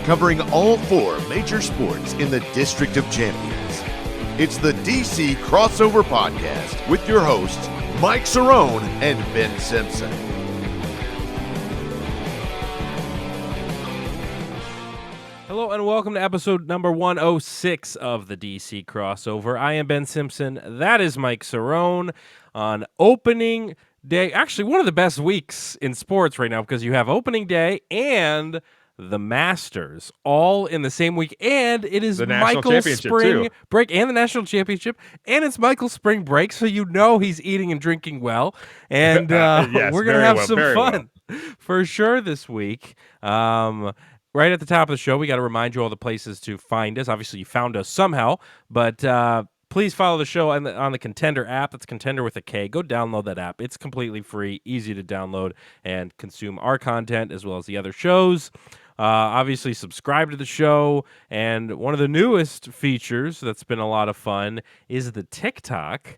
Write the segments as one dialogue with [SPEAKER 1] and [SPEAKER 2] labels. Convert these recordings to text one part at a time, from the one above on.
[SPEAKER 1] covering all 4 major sports in the District of Champions. It's the DC Crossover Podcast with your hosts, Mike Cerrone and Ben Simpson.
[SPEAKER 2] Hello and welcome to episode number 106 of the DC Crossover. I am Ben Simpson. That is Mike Cerrone on opening day. Actually, one of the best weeks in sports right now because you have opening day and the Masters all in the same week, and it is Michael's spring break and the national championship, and it's Michael's spring break, so you know he's eating and drinking well, and
[SPEAKER 3] yes,
[SPEAKER 2] we're gonna have some fun for sure this week. Right at the top of the show, we got to remind you all the places to find us. Obviously, you found us somehow, but please follow the show on the Contender app. That's Contender with a K. Go download that app. It's completely free, easy to download and consume our content as well as the other shows. Obviously, subscribe to the show. And one of the newest features that's been a lot of fun is the TikTok,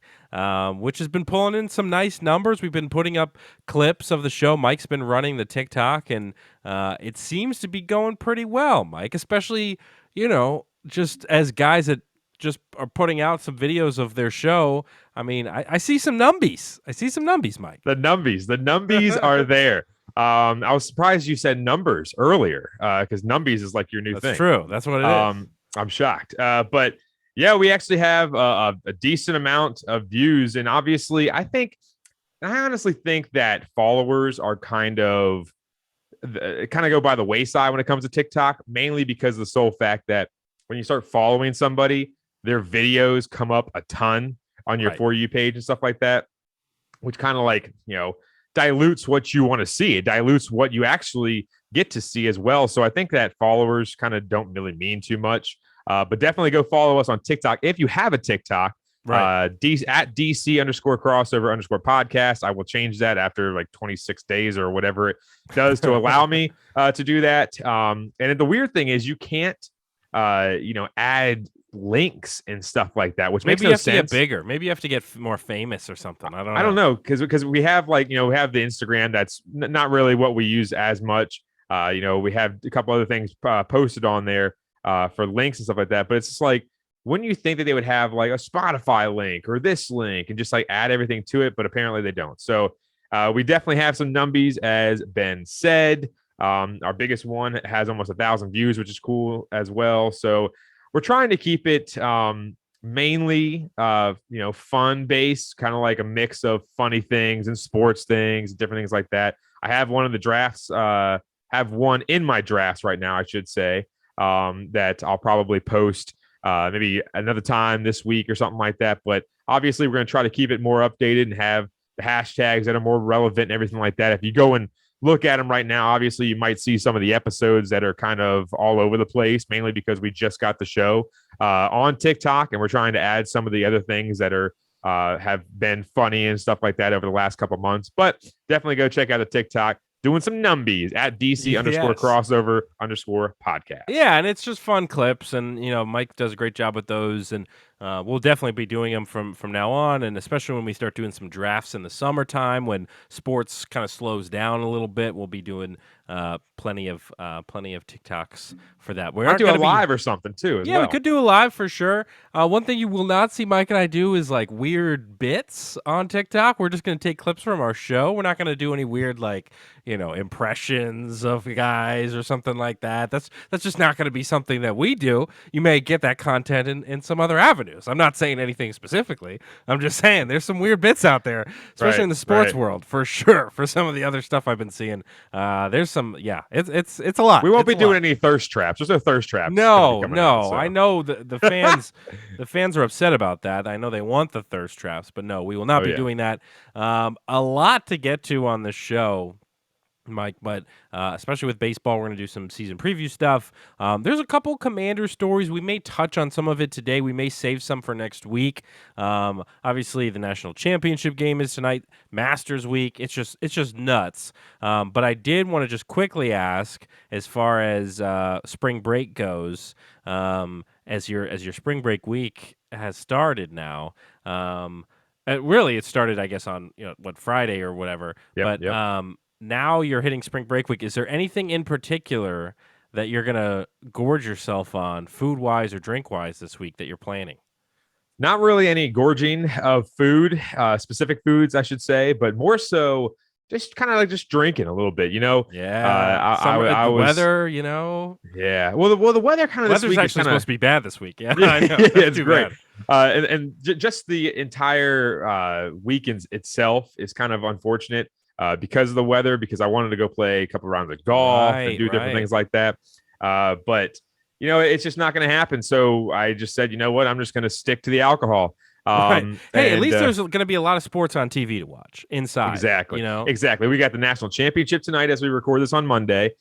[SPEAKER 2] which has been pulling in some nice numbers. We've been putting up clips of the show. Mike's been running the TikTok, and it seems to be going pretty well, Mike, especially, just as guys that just are putting out some videos of their show. I mean, I see some numbies. Mike. The
[SPEAKER 3] numbies are there. I was surprised you said numbers earlier because numbies is like your new thing.
[SPEAKER 2] That's true. That's what it is.
[SPEAKER 3] I'm shocked. But yeah, we actually have a decent amount of views. And obviously, I honestly think that followers are kind of go by the wayside when it comes to TikTok, mainly because of the sole fact that when you start following somebody, their videos come up a ton on your For You page and stuff like that, which kind of dilutes what you want to see. It dilutes what you actually get to see as well. So I think that followers kind of don't really mean too much, but definitely go follow us on TikTok. If you have a TikTok, at DC_crossover_podcast. I will change that after like 26 days or whatever it does to allow me to do that. And the weird thing is you can't, add links and stuff like that, which makes no sense.
[SPEAKER 2] Maybe you have to get bigger. Maybe you have to get more famous or something. I don't know
[SPEAKER 3] because we have we have the Instagram that's not really what we use as much. We have a couple other things posted on there for links and stuff like that. But it's just like, wouldn't you think that they would have like a Spotify link or this link and just like add everything to it? But apparently they don't. So we definitely have some numbies, as Ben said. Our biggest one has almost 1,000 views, which is cool as well. So we're trying to keep it mainly, fun based, kind of like a mix of funny things and sports things, different things like that. I have one in my drafts right now, I should say, that I'll probably post maybe another time this week or something like that. But obviously, we're going to try to keep it more updated and have the hashtags that are more relevant and everything like that. If you go and look at them right now, obviously you might see some of the episodes that are kind of all over the place, mainly because we just got the show on TikTok, and we're trying to add some of the other things that are have been funny and stuff like that over the last couple of months. But definitely go check out the TikTok. Doing some numbies at DC_crossover_podcast.
[SPEAKER 2] Yeah, and it's just fun clips, and Mike does a great job with those, and we'll definitely be doing them from now on, and especially when we start doing some drafts in the summertime when sports kind of slows down a little bit, we'll be doing plenty of TikToks for that. We
[SPEAKER 3] might do a live or something too.
[SPEAKER 2] Yeah, we could do a live for sure. One thing you will not see Mike and I do is like weird bits on TikTok. We're just going to take clips from our show. We're not going to do any weird impressions of guys or something like that. That's just not going to be something that we do. You may get that content in some other avenues. I'm not saying anything specifically. I'm just saying there's some weird bits out there, especially in the sports world, for sure. For some of the other stuff I've been seeing, there's some. Yeah, it's a lot.
[SPEAKER 3] We won't be doing any thirst traps. There's no thirst traps.
[SPEAKER 2] No. Out, so. I know the fans. The fans are upset about that. I know they want the thirst traps, but no, we will not be doing that. A lot to get to on the show, Mike, but especially with baseball, we're going to do some season preview stuff. There's a couple Commander stories. We may touch on some of it today. We may save some for next week. Obviously, the national championship game is tonight. Masters week. It's just nuts. But I did want to just quickly ask, as far as spring break goes, as your spring break week has started now. Really, it started, I guess, on Friday or whatever. Now you're hitting spring break week. Is there anything in particular that you're gonna gorge yourself on, food wise or drink wise, this week that you're planning?
[SPEAKER 3] Not really any gorging of food, specific foods, I should say, but more so just kind of like just drinking a little bit,
[SPEAKER 2] Yeah,
[SPEAKER 3] I
[SPEAKER 2] the
[SPEAKER 3] was,
[SPEAKER 2] weather,
[SPEAKER 3] yeah. Well, the weather kind of this
[SPEAKER 2] weather's
[SPEAKER 3] week is
[SPEAKER 2] actually
[SPEAKER 3] kind
[SPEAKER 2] supposed to be bad this week. Yeah,
[SPEAKER 3] yeah,
[SPEAKER 2] I know.
[SPEAKER 3] it's
[SPEAKER 2] Too
[SPEAKER 3] great.
[SPEAKER 2] bad.
[SPEAKER 3] Just the entire weekend itself is kind of unfortunate because of the weather. Because I wanted to go play a couple rounds of golf and do different things like that, but it's just not going to happen. So I just said, you know what, I'm just going to stick to the alcohol.
[SPEAKER 2] Right. Hey, at least there's going to be a lot of sports on TV to watch inside.
[SPEAKER 3] Exactly.
[SPEAKER 2] You
[SPEAKER 3] Exactly. We got the national championship tonight as we record this on Monday.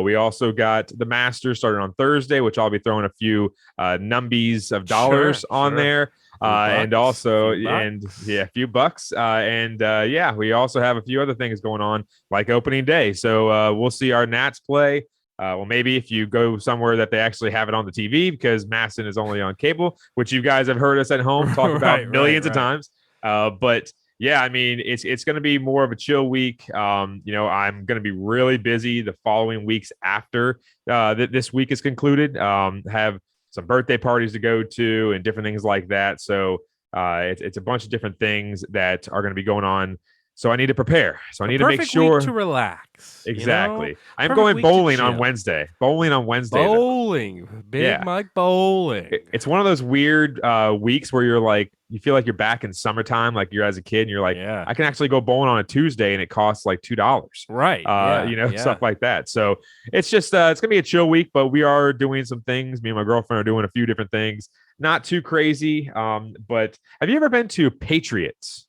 [SPEAKER 3] We also got the Masters started on Thursday, which I'll be throwing a few numbies of dollars on there. And also, a few bucks. We also have a few other things going on like opening day. So we'll see our Nats play. Well, maybe if you go somewhere that they actually have it on the TV, because Masson is only on cable, which you guys have heard us at home talk about millions of times. But yeah, I mean, it's going to be more of a chill week. I'm going to be really busy the following weeks after this week is concluded. Have some birthday parties to go to and different things like that. So it's a bunch of different things that are going to be going on. So I need to prepare. So I need to make sure
[SPEAKER 2] to relax.
[SPEAKER 3] Exactly. I'm going bowling on Wednesday.
[SPEAKER 2] Bowling. Big Mike bowling.
[SPEAKER 3] It's one of those weird weeks where you feel like you're back in summertime, like you're as a kid, and you're like, I can actually go bowling on a Tuesday and it costs like $2.
[SPEAKER 2] Right.
[SPEAKER 3] Stuff like that. So it's just it's gonna be a chill week, but we are doing some things. Me and my girlfriend are doing a few different things. Not too crazy. But have you ever been to Patriots?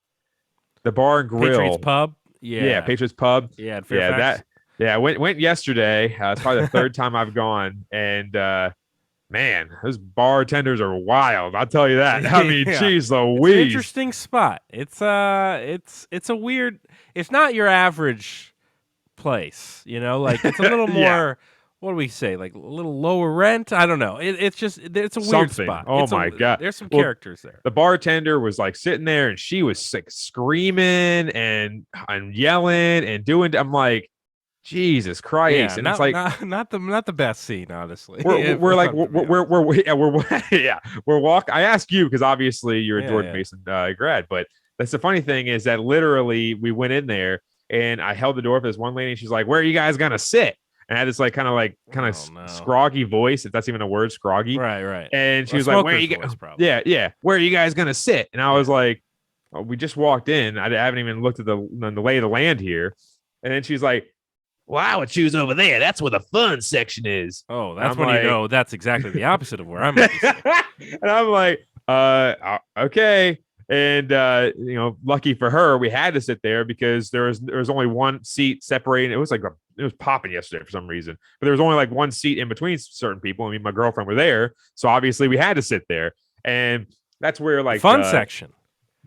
[SPEAKER 3] The bar and grill.
[SPEAKER 2] Patriots Pub?
[SPEAKER 3] Yeah, Patriots Pub.
[SPEAKER 2] Yeah, Fairfax.
[SPEAKER 3] I went yesterday. It's probably the third time I've gone. And man, those bartenders are wild. I'll tell you that. I mean, geez Louise.
[SPEAKER 2] It's an interesting spot. It's a weird, it's not your average place, like it's a little more what do we say? Like a little lower rent? I don't know. It's a weird spot.
[SPEAKER 3] Oh my God.
[SPEAKER 2] There's some characters there.
[SPEAKER 3] The bartender was like sitting there and she was like screaming and yelling and doing. I'm like, Jesus Christ.
[SPEAKER 2] Yeah,
[SPEAKER 3] and
[SPEAKER 2] not,
[SPEAKER 3] it's like
[SPEAKER 2] not the best scene, honestly.
[SPEAKER 3] We're walking. I asked you because obviously you're a Jordan Mason grad, but that's the funny thing is that literally we went in there and I held the door for this one lady and she's like, "Where are you guys gonna sit?" And I had this kind of scroggy voice, if that's even a word, scroggy.
[SPEAKER 2] Right.
[SPEAKER 3] And she was like, "Where are you guys?" Yeah. Where are you guys gonna sit? And I was like, oh, "We just walked in. I haven't even looked at the lay of the land here." And then she's like, "Well, I would choose over there. That's where the fun section is."
[SPEAKER 2] Oh, that's when you know that's exactly the opposite of where I'm at.
[SPEAKER 3] And I'm like, okay. And lucky for her, we had to sit there because there was only one seat separating. It was popping yesterday for some reason, but there was only like one seat in between certain people. I mean, my girlfriend were there, so obviously we had to sit there. And that's where
[SPEAKER 2] fun section.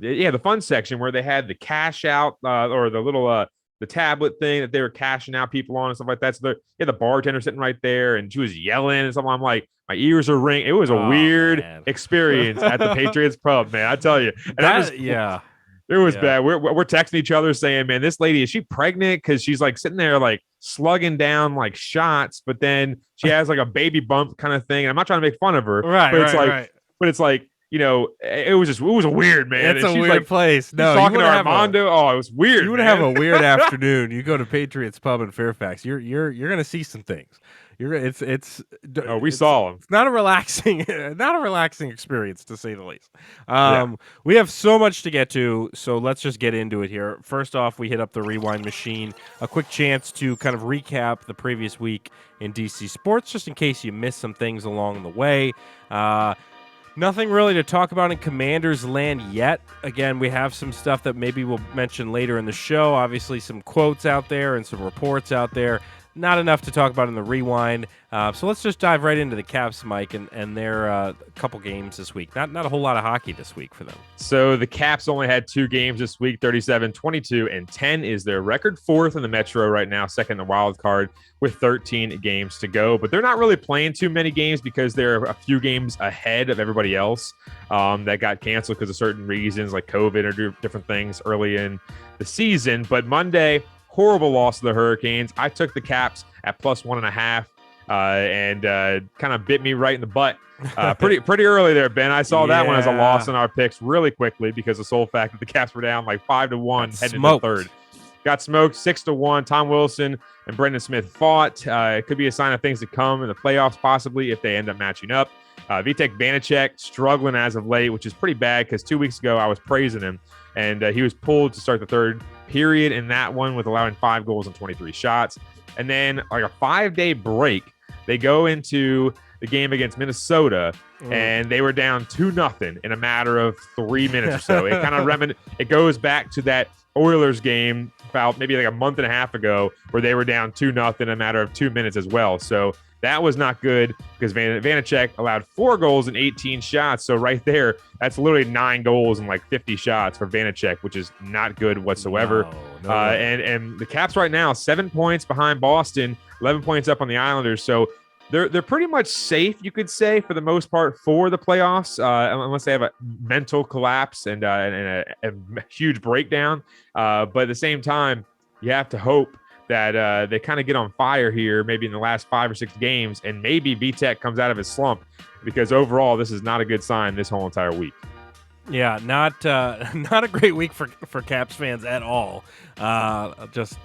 [SPEAKER 3] Yeah, the fun section where they had the cash out or the little the tablet thing that they were cashing out people on and stuff like that. So the bartender sitting right there and she was yelling and something. I'm like, my ears are ringing. It was a weird experience at the Patriots Pub, man. I tell you. And it was bad. We're texting each other saying, man, this lady, is she pregnant? Because she's like sitting there like slugging down like shots, but then she has like a baby bump kind of thing. And I'm not trying to make fun of her. But it's like, it was a weird, man.
[SPEAKER 2] It's a weird place. No,
[SPEAKER 3] talking to Armando. It was weird.
[SPEAKER 2] You would have a weird afternoon. You go to Patriots Pub in Fairfax. You're gonna see some things.
[SPEAKER 3] We saw them.
[SPEAKER 2] It's not a relaxing experience to say the least. We have so much to get to, so let's just get into it here. First off, we hit up the rewind machine. A quick chance to kind of recap the previous week in DC sports, just in case you missed some things along the way. Nothing really to talk about in Commanders land yet. Again, we have some stuff that maybe we'll mention later in the show. Obviously, some quotes out there and some reports out there. Not enough to talk about in the rewind. So let's just dive right into the Caps, Mike, and their couple games this week. Not a whole lot of hockey this week for them.
[SPEAKER 3] So the Caps only had 2 games this week, 37, 22, and 10 is their record, 4th in the Metro right now, 2nd in the wild card with 13 games to go. But they're not really playing too many games because they're a few games ahead of everybody else that got canceled because of certain reasons like COVID or different things early in the season. But Monday, horrible loss to the Hurricanes. I took the Caps at +1.5. and kind of bit me right in the butt. Pretty early there, Ben. I saw that one as a loss in our picks really quickly because of the sole fact that the Caps were down like 5-1 heading into the third. Got smoked 6-1. Tom Wilson and Brendan Smith fought. It could be a sign of things to come in the playoffs, possibly if they end up matching up. Vitek Vanacek struggling as of late, which is pretty bad because 2 weeks ago I was praising him, and he was pulled to start the third period in that one with allowing 5 goals and 23 shots. And then like a 5-day break, they go into the game against Minnesota, and they were down 2-0 in a matter of 3 minutes or so. It kind of it goes back to that Oilers game about maybe like a month and a half ago where they were down 2-0 in a matter of 2 minutes as well. So that was not good because Vanacek allowed 4 goals and 18 shots. So right there, that's literally 9 goals and like 50 shots for Vanacek, which is not good whatsoever. No. And the Caps right now, 7 points behind Boston, 11 points up on the Islanders. So they're pretty much safe, you could say, for the most part for the playoffs, unless they have a mental collapse and a huge breakdown. But at the same time, you have to hope that they kind of get on fire here, maybe in the last 5 or 6 games, and maybe Vitek comes out of his slump, because overall this is not a good sign this whole entire week.
[SPEAKER 2] Yeah, not a great week for Caps fans at all. Just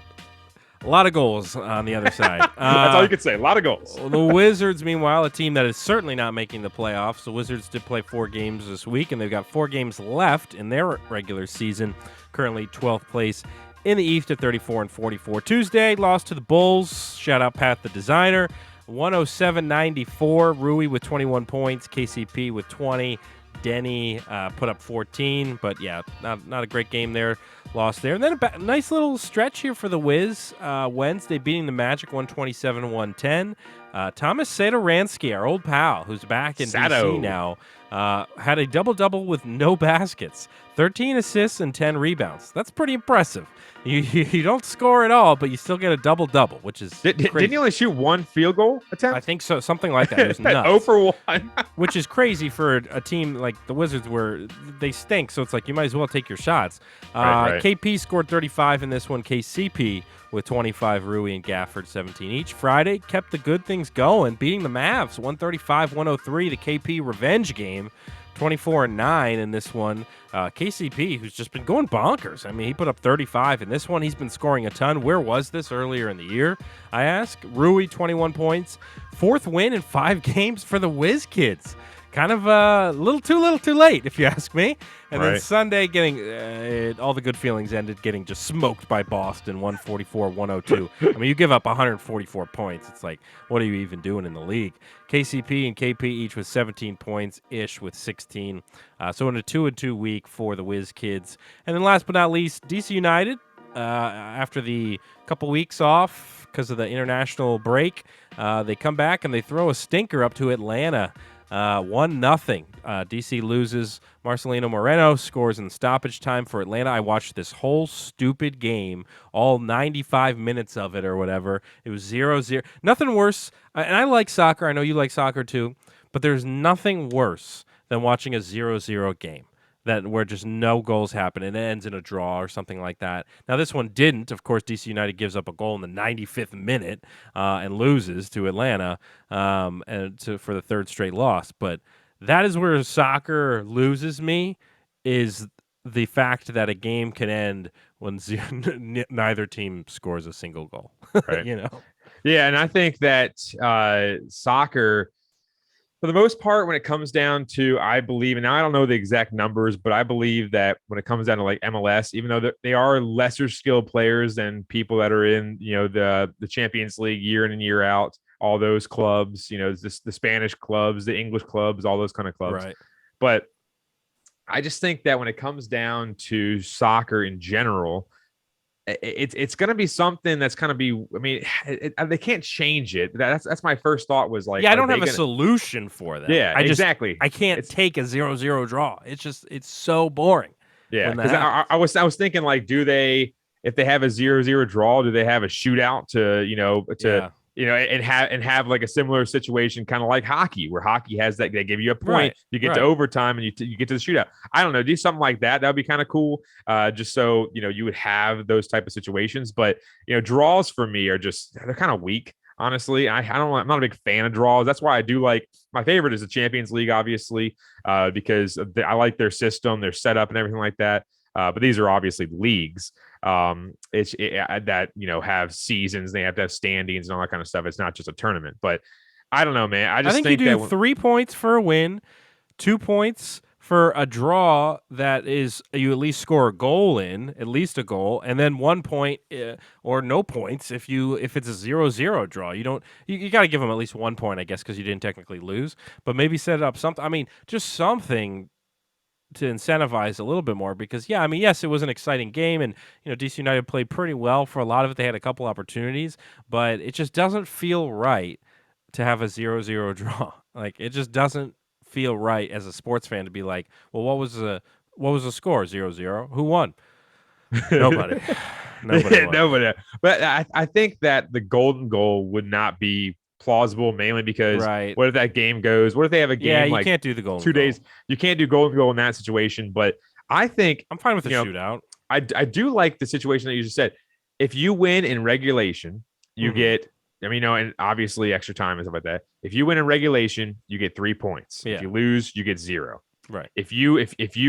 [SPEAKER 2] a lot of goals on the other side.
[SPEAKER 3] That's all you could say. A lot of goals.
[SPEAKER 2] The Wizards, meanwhile, a team that is certainly not making the playoffs. The Wizards did play 4 games this week, and they've got 4 games left in their regular season. Currently 12th place in the East at 34-44. Tuesday, lost to the Bulls. Shout out Pat the Designer. 107-94. Rui with 21 points. KCP with 20. Denny put up 14, but yeah, not a great game there. Lost there. And then a nice little stretch here for the Wiz. Wednesday beating the Magic 127-110. Thomas Satoransky, our old pal, who's back in DC now, had a double-double with no baskets. 13 assists and 10 rebounds. That's pretty impressive. You don't score at all, but you still get a double-double, which is crazy.
[SPEAKER 3] Didn't he only shoot 1 field goal attempt?
[SPEAKER 2] I think so. Something like that. It was nuts.
[SPEAKER 3] 0 for 1.
[SPEAKER 2] Which is crazy for a team like the Wizards where they stink, so it's like you might as well take your shots.
[SPEAKER 3] Right.
[SPEAKER 2] KP scored 35 in this one. KCP with 25, Rui and Gafford 17 each. Friday kept the good things going, beating the Mavs 135-103, the KP revenge game. 24-9 in this one. KCP, who's just been going bonkers. I mean, he put up 35 in this one. He's been scoring a ton. Where was this earlier in the year, I ask? Rui, 21 points. 4th win in 5 games for the Wiz Kids. Kind of a little too late, if you ask me. And then Sunday, getting all the good feelings ended, getting just smoked by Boston, 144-102. I mean, you give up 144 points. It's like, what are you even doing in the league? KCP and KP each with 17 points-ish with 16. So in a 2-2 week for the Wiz Kids. And then last but not least, DC United, after the couple weeks off because of the international break, they come back and they throw a stinker up to Atlanta. 1-0. DC loses. Marcelino Moreno scores in stoppage time for Atlanta. I watched this whole stupid game, all 95 minutes of it or whatever. It was 0-0. Nothing worse, and I like soccer. I know you like soccer too, but there's nothing worse than watching a 0-0 game where just no goals happen and it ends in a draw or something like that. Now, this one didn't. Of course, DC United gives up a goal in the 95th minute and loses to Atlanta for the 3rd straight loss. But that is where soccer loses me, is the fact that a game can end when neither team scores a single goal.
[SPEAKER 3] Right.
[SPEAKER 2] Yeah,
[SPEAKER 3] and I think that soccer, for the most part, when it comes down to, I believe, and now I don't know the exact numbers, but I believe that when it comes down to like MLS, even though they are lesser skilled players than people that are in, the Champions League year in and year out, all those clubs, the Spanish clubs, the English clubs, all those kind of clubs.
[SPEAKER 2] Right.
[SPEAKER 3] But I just think that when it comes down to soccer in general, it's going to be something that's going to be, I mean, they can't change it. That's my first thought was like,
[SPEAKER 2] yeah, I don't have a solution for that.
[SPEAKER 3] Yeah, exactly.
[SPEAKER 2] I can't take a 0-0 draw. It's so boring.
[SPEAKER 3] Yeah. Because I was thinking like, if they have a 0-0 draw, do they have a shootout and have like a similar situation, kind of like hockey, where hockey has that they give you a point, you get to overtime, and you get to the shootout. I don't know, do something like that. That would be kind of cool. Just so you would have those type of situations. But draws for me are they're kind of weak. honestly. I'm not a big fan of draws. That's why I do like my favorite is the Champions League, obviously, because I like their system, their setup, and everything like that. But these are obviously leagues that have seasons. They have to have standings and all that kind of stuff. It's not just a tournament. But I don't know, man. I
[SPEAKER 2] think
[SPEAKER 3] think
[SPEAKER 2] you do
[SPEAKER 3] that
[SPEAKER 2] 3 points for a win, 2 points for a draw that is you at least score a goal in, at least a goal, and then 1 point or no points if it's a 0-0 draw. You got to give them at least 1 point, I guess, because you didn't technically lose, but maybe set up something. I mean, just something to incentivize a little bit more because, yes, it was an exciting game, and DC United played pretty well for a lot of it. They had a couple opportunities, but it just doesn't feel right to have a 0-0 draw. Like, it just doesn't feel right as a sports fan to be like, well, what was the score? 0-0. Who won? Nobody. Nobody.
[SPEAKER 3] Nobody. But I think that the golden goal would not be plausible, mainly because what if that game goes? What if they have a game
[SPEAKER 2] you can't do the golden
[SPEAKER 3] 2 days? You can't do golden goal in that situation. But I think
[SPEAKER 2] I'm fine with the shootout.
[SPEAKER 3] I do like the situation that you just said. If you win in regulation, you get. And obviously extra time and stuff like that. If you win in regulation, you get 3 points.
[SPEAKER 2] Yeah.
[SPEAKER 3] If you lose, you get 0.
[SPEAKER 2] Right.
[SPEAKER 3] If you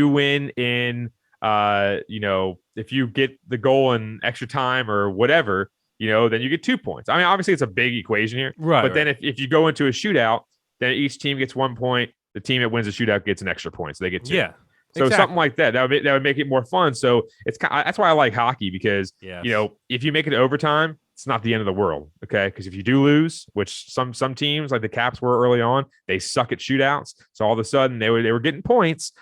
[SPEAKER 3] win in if you get the goal in extra time or whatever, then you get 2 points. I mean, obviously it's a big equation here.
[SPEAKER 2] Right.
[SPEAKER 3] But then if you go into a shootout, then each team gets 1 point. The team that wins the shootout gets an extra point, so they get 2.
[SPEAKER 2] Yeah.
[SPEAKER 3] So something like that would make it more fun. So that's why I like hockey because if you make it overtime, it's not the end of the world, okay? Because if you do lose, which some teams like the Caps were early on, they suck at shootouts. So all of a sudden they were getting points,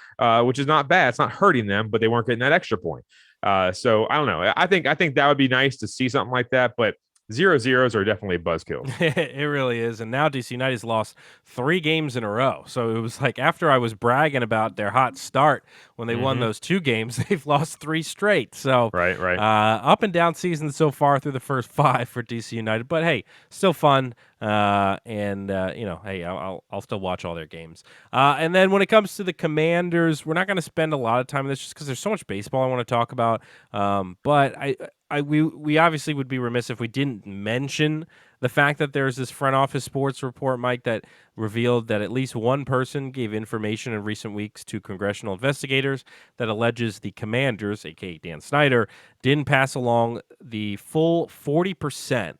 [SPEAKER 3] which is not bad. It's not hurting them, but they weren't getting that extra point. So I don't know. I think that would be nice to see something like that, but 0-0s are definitely a buzzkill.
[SPEAKER 2] It really is. And now DC United's lost 3 games in a row. So it was like after I was bragging about their hot start when they won those 2 games, they've lost 3 straight. So
[SPEAKER 3] right.
[SPEAKER 2] Up and down season so far through the first 5 for DC United. But hey, still fun. Hey, I'll still watch all their games. And then when it comes to the Commanders, we're not going to spend a lot of time on this just because there's so much baseball I want to talk about. But we obviously would be remiss if we didn't mention the fact that there's this front office sports report, Mike, that revealed that at least one person gave information in recent weeks to congressional investigators that alleges the Commanders, aka Dan Snyder, didn't pass along the full 40%.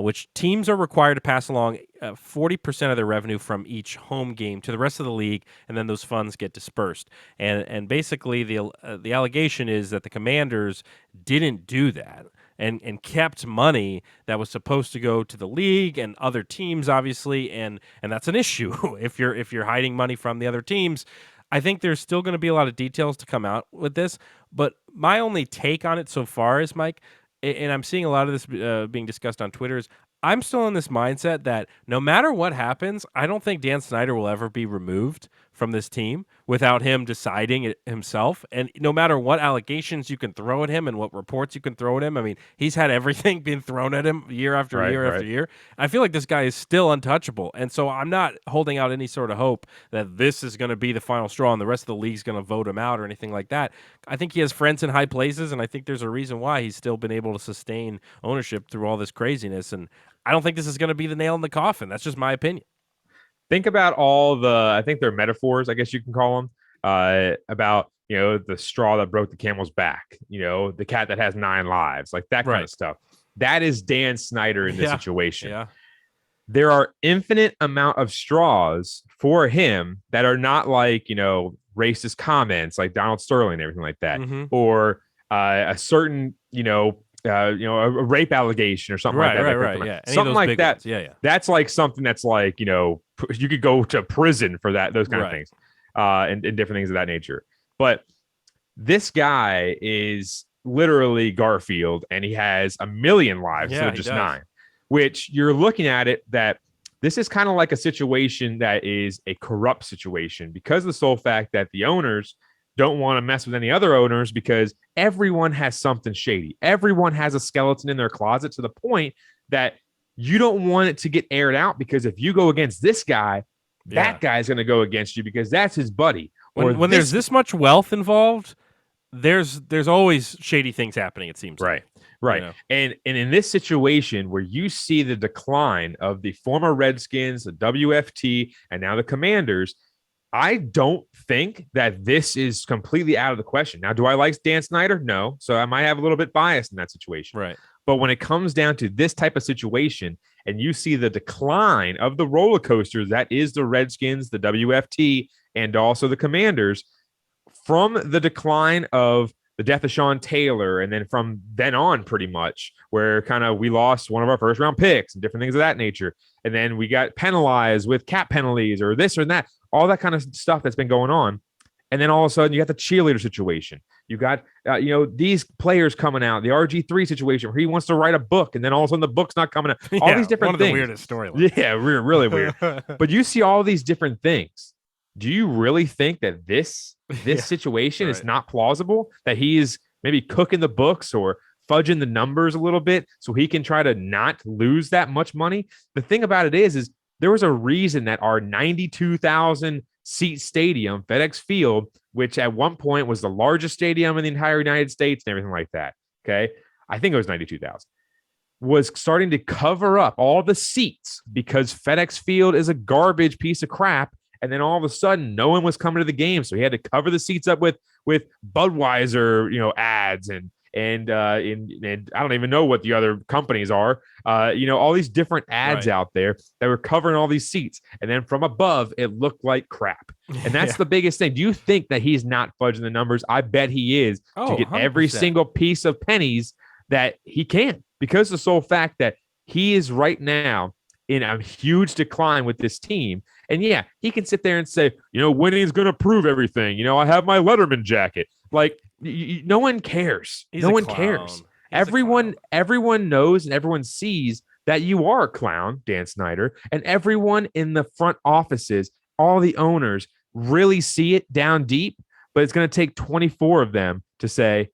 [SPEAKER 2] Which teams are required to pass along 40% of their revenue from each home game to the rest of the league, and then those funds get dispersed. And basically, the allegation is that the Commanders didn't do that and kept money that was supposed to go to the league and other teams, obviously, and that's an issue if you're hiding money from the other teams. I think there's still going to be a lot of details to come out with this, but my only take on it so far is, Mike, and I'm seeing a lot of this being discussed on Twitter, is I'm still in this mindset that no matter what happens, I don't think Dan Snyder will ever be removed from this team without him deciding it himself. And no matter what allegations you can throw at him and what reports you can throw at him, I mean, he's had everything being thrown at him year after year after year. I feel like this guy is still untouchable. And so I'm not holding out any sort of hope that this is going to be the final straw and the rest of the league's going to vote him out or anything like that. I think he has friends in high places, and I think there's a reason why he's still been able to sustain ownership through all this craziness. And I don't think this is going to be the nail in the coffin. That's just my opinion.
[SPEAKER 3] Think about all I think they're metaphors, I guess you can call them, about, the straw that broke the camel's back, the cat that has 9 lives, like that kind of stuff. That is Dan Snyder in this situation. Yeah. There are infinite amount of straws for him that are not like, racist comments like Donald Sterling and everything like that, or a certain, a rape allegation or something like that.
[SPEAKER 2] Yeah.
[SPEAKER 3] Something like that.
[SPEAKER 2] Ones. Yeah.
[SPEAKER 3] That's like something that's like, you could go to prison for those kind of things, and different things of that nature. But this guy is literally Garfield, and he has 1 million lives instead of just 9, which you're looking at it that this is kind of like a situation that is a corrupt situation because of the sole fact that the owners don't want to mess with any other owners because everyone has something shady. Everyone has a skeleton in their closet to the point that you don't want it to get aired out because if you go against this guy, that guy's going to go against you because that's his buddy.
[SPEAKER 2] When there's this much wealth involved, there's always shady things happening, it seems.
[SPEAKER 3] Right. Right.
[SPEAKER 2] You know?
[SPEAKER 3] And in this situation where you see the decline of the former Redskins, the WFT, and now the Commanders, I don't think that this is completely out of the question. Now, do I like Dan Snyder? No. So I might have a little bit bias in that situation.
[SPEAKER 2] Right.
[SPEAKER 3] But when it comes down to this type of situation and you see the decline of the roller coasters that is the Redskins, the WFT, and also the Commanders, from the decline of the death of Sean Taylor, and then from then on, pretty much, where kind of we lost one of our first round picks and different things of that nature. And then we got penalized with cap penalties or this or that, all that kind of stuff that's been going on. And then all of a sudden, you got the cheerleader situation. You got, these players coming out, the RG3 situation where he wants to write a book, and then all of a sudden the book's not coming out. All these different
[SPEAKER 2] one of
[SPEAKER 3] things.
[SPEAKER 2] the weirdest storylines.
[SPEAKER 3] Yeah, really weird. But you see all these different things. Do you really think that this situation is not plausible? That he is maybe cooking the books or fudging the numbers a little bit so he can try to not lose that much money? The thing about it is there was a reason that our 92,000 seat stadium, FedEx Field, which at one point was the largest stadium in the entire United States and everything like that. Okay. I think it was 92,000. Was starting to cover up all the seats because FedEx Field is a garbage piece of crap. And then all of a sudden, no one was coming to the game, so he had to cover the seats up with Budweiser, ads and I don't even know what the other companies are. All these different ads out there that were covering all these seats, and then from above, it looked like crap. And that's the biggest thing. Do you think that he's not fudging the numbers? I bet he is to get
[SPEAKER 2] 100%.
[SPEAKER 3] every single piece of pennies that he can, because the sole fact that he is right now in a huge decline with this team. And yeah, he can sit there and say, winning is going to prove everything. I have my Letterman jacket. Like, no one cares. No one cares. Everyone knows and everyone sees that you are a clown, Dan Snyder, and everyone in the front offices, all the owners really see it down deep, but it's going to take 24 of them to say,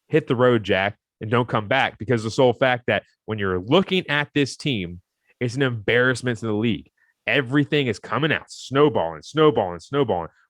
[SPEAKER 3] hit the road, Jack, and don't come back, because the sole fact that when you're looking at this team, it's an embarrassment to the league. Everything is coming out, snowballing.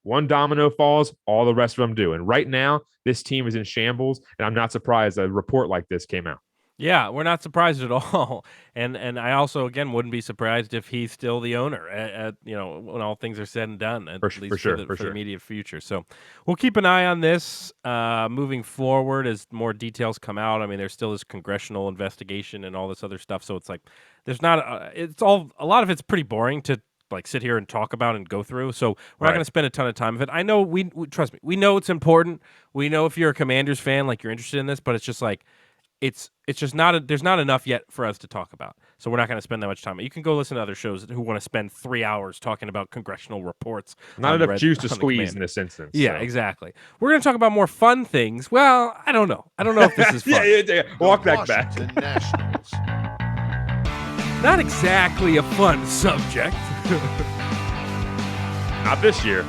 [SPEAKER 3] One domino falls, all the rest of them do. And right now, this team is in shambles, and I'm not surprised a report like this came out.
[SPEAKER 2] Yeah, we're not surprised at all. And I also, again, wouldn't be surprised if he's still the owner when all things are said and done, at least for the immediate future. So we'll keep an eye on this moving forward as more details come out. I mean, there still is congressional investigation and all this other stuff. So it's like, there's not, a lot of it's pretty boring to like sit here and talk about and go through. So we're not going to spend a ton of time of it. I know we trust me, we know it's important. We know if you're a Commanders fan, like you're interested in this, but it's just like, it's just not there's not enough yet for us to talk about. So we're not going to spend that much time. You can go listen to other shows who want to spend 3 hours talking about congressional reports.
[SPEAKER 3] Not enough juice to squeeze in this instance.
[SPEAKER 2] Yeah, exactly. We're going to talk about more fun things. Well, I don't know. I don't know if this is fun.
[SPEAKER 3] yeah. Walk that back.
[SPEAKER 1] Nationals.
[SPEAKER 2] Not exactly a fun subject.
[SPEAKER 3] Not this year.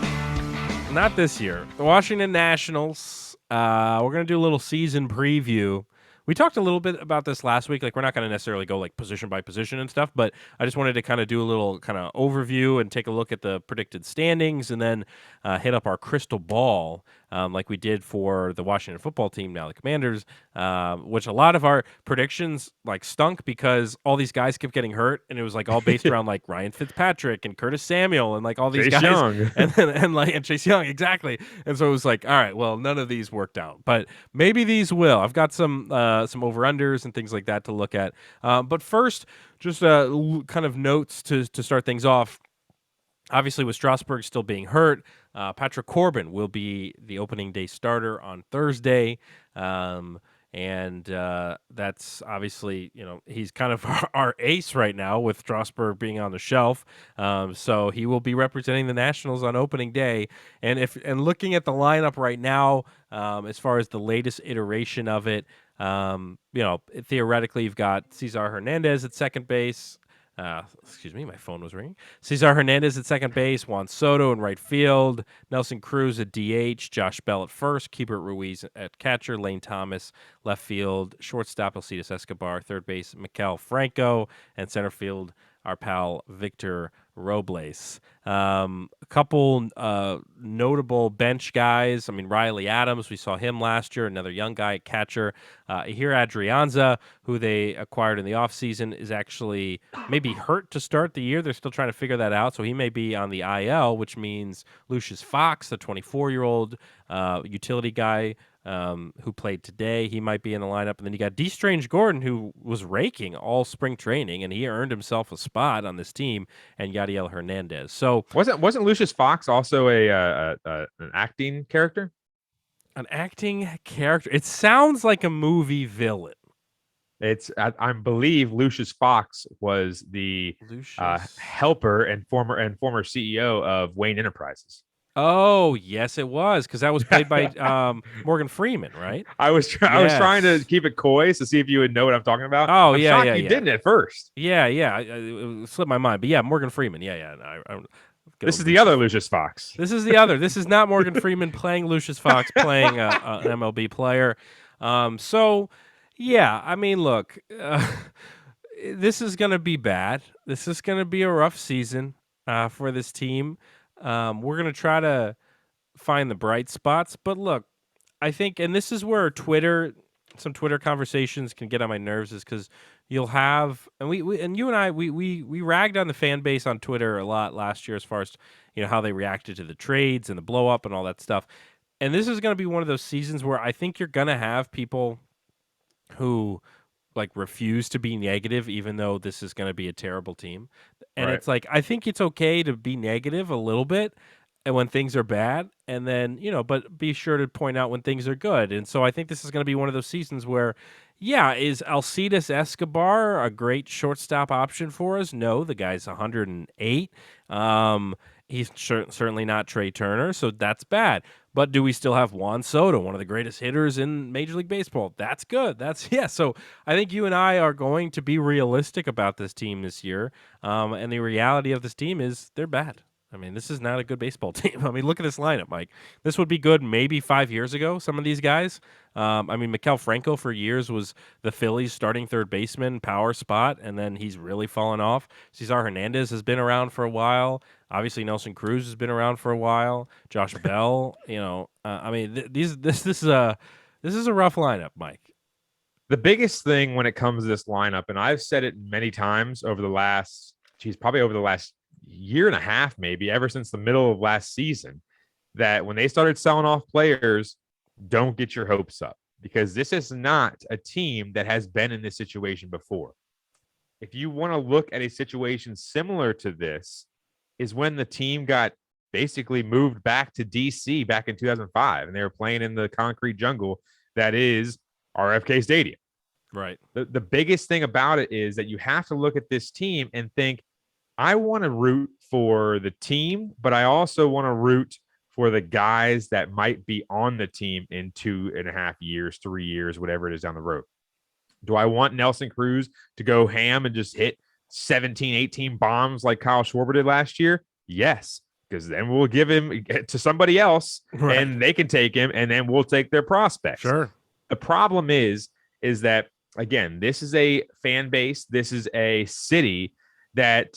[SPEAKER 2] Not this year. The Washington Nationals. We're going to do a little season preview. We talked a little bit about this last week. Like, we're not going to necessarily go like position by position and stuff, but I just wanted to kind of do a little kind of overview and take a look at the predicted standings, and then hit up our crystal ball like we did for the Washington football team, now the Commanders, which a lot of our predictions like stunk because all these guys kept getting hurt, and it was like all based around like Ryan Fitzpatrick and Curtis Samuel and like all these
[SPEAKER 3] Chase
[SPEAKER 2] guys
[SPEAKER 3] Young.
[SPEAKER 2] and Chase Young, exactly. And so it was like, all right, well, none of these worked out, but maybe these will. I've got some over-unders and things like that to look at. But first, just kind of notes to start things off. Obviously, with Strasburg still being hurt, Patrick Corbin will be the opening day starter on Thursday. And that's obviously, he's kind of our ace right now with Strasburg being on the shelf. So he will be representing the Nationals on opening day. And looking at the lineup right now, as far as the latest iteration of it, theoretically, you've got Cesar Hernandez at second base. Excuse me, my phone was ringing. Cesar Hernandez at second base, Juan Soto in right field, Nelson Cruz at DH, Josh Bell at first, Keibert Ruiz at catcher, Lane Thomas left field, shortstop Alcides Escobar, third base Mikel Franco, and center field our pal Victor Robles. A couple notable bench guys. I mean, Riley Adams, we saw him last year, another young guy, catcher. Here, Adrianza, who they acquired in the offseason, is actually maybe hurt to start the year. They're still trying to figure that out, so he may be on the IL, which means Lucius Fox, the 24-year-old utility guy, who played today, he might be in the lineup. And then you got D. Strange Gordon, who was raking all spring training, and he earned himself a spot on this team, and Yadiel Hernandez. So
[SPEAKER 3] wasn't Lucius Fox also an acting character?
[SPEAKER 2] An acting character. It sounds like a movie villain.
[SPEAKER 3] I believe Lucius Fox was the helper and former CEO of Wayne Enterprises.
[SPEAKER 2] Oh, yes, it was, because that was played by Morgan Freeman, right?
[SPEAKER 3] I was trying to keep it coy to see if you would know what I'm talking about.
[SPEAKER 2] Oh,
[SPEAKER 3] I'm shocked you didn't at first.
[SPEAKER 2] Yeah. It slipped my mind. But yeah, Morgan Freeman. Yeah.
[SPEAKER 3] This is the other Lucius Fox.
[SPEAKER 2] This is the other. This is not Morgan Freeman playing Lucius Fox, playing an MLB player. So, yeah, I mean, look, this is going to be bad. This is going to be a rough season for this team. We're going to try to find the bright spots. But look, I think, and this is where some Twitter conversations can get on my nerves, is because you'll have, and we and you and I, we ragged on the fan base on Twitter a lot last year as far as, how they reacted to the trades and the blow up and all that stuff. And this is going to be one of those seasons where I think you're going to have people who refuse to be negative, even though this is going to be a terrible team. And It's like, I think it's okay to be negative a little bit and when things are bad, and then, but be sure to point out when things are good. And so I think this is going to be one of those seasons where, is Alcides Escobar a great shortstop option for us? No, the guy's 108. He's certainly not Trey Turner, so that's bad. But do we still have Juan Soto, one of the greatest hitters in Major League Baseball? That's good. So I think you and I are going to be realistic about this team this year. And the reality of this team is they're bad. I mean, this is not a good baseball team. I mean, look at this lineup, Mike. This would be good maybe 5 years ago, some of these guys. Maikel Franco for years was the Phillies' starting third baseman, power spot, and then he's really fallen off. Cesar Hernandez has been around for a while. Obviously, Nelson Cruz has been around for a while. Josh Bell, this is a rough lineup, Mike.
[SPEAKER 3] The biggest thing when it comes to this lineup, and I've said it many times over the last year and a half, maybe ever since the middle of last season, that when they started selling off players, don't get your hopes up, because this is not a team that has been in this situation before. If you want to look at a situation similar to this, is when the team got basically moved back to DC back in 2005, and they were playing in the concrete jungle that is RFK Stadium.
[SPEAKER 2] Right.
[SPEAKER 3] The biggest thing about it is that you have to look at this team and think, I want to root for the team, but I also want to root for the guys that might be on the team in 2.5 years, 3 years, whatever it is down the road. Do I want Nelson Cruz to go ham and just hit 17, 18 bombs like Kyle Schwarber did last year? Yes, because then we'll give him to somebody else, right, and they can take him, and then we'll take their prospects.
[SPEAKER 2] Sure.
[SPEAKER 3] The problem is that, again, this is a fan base. This is a city that,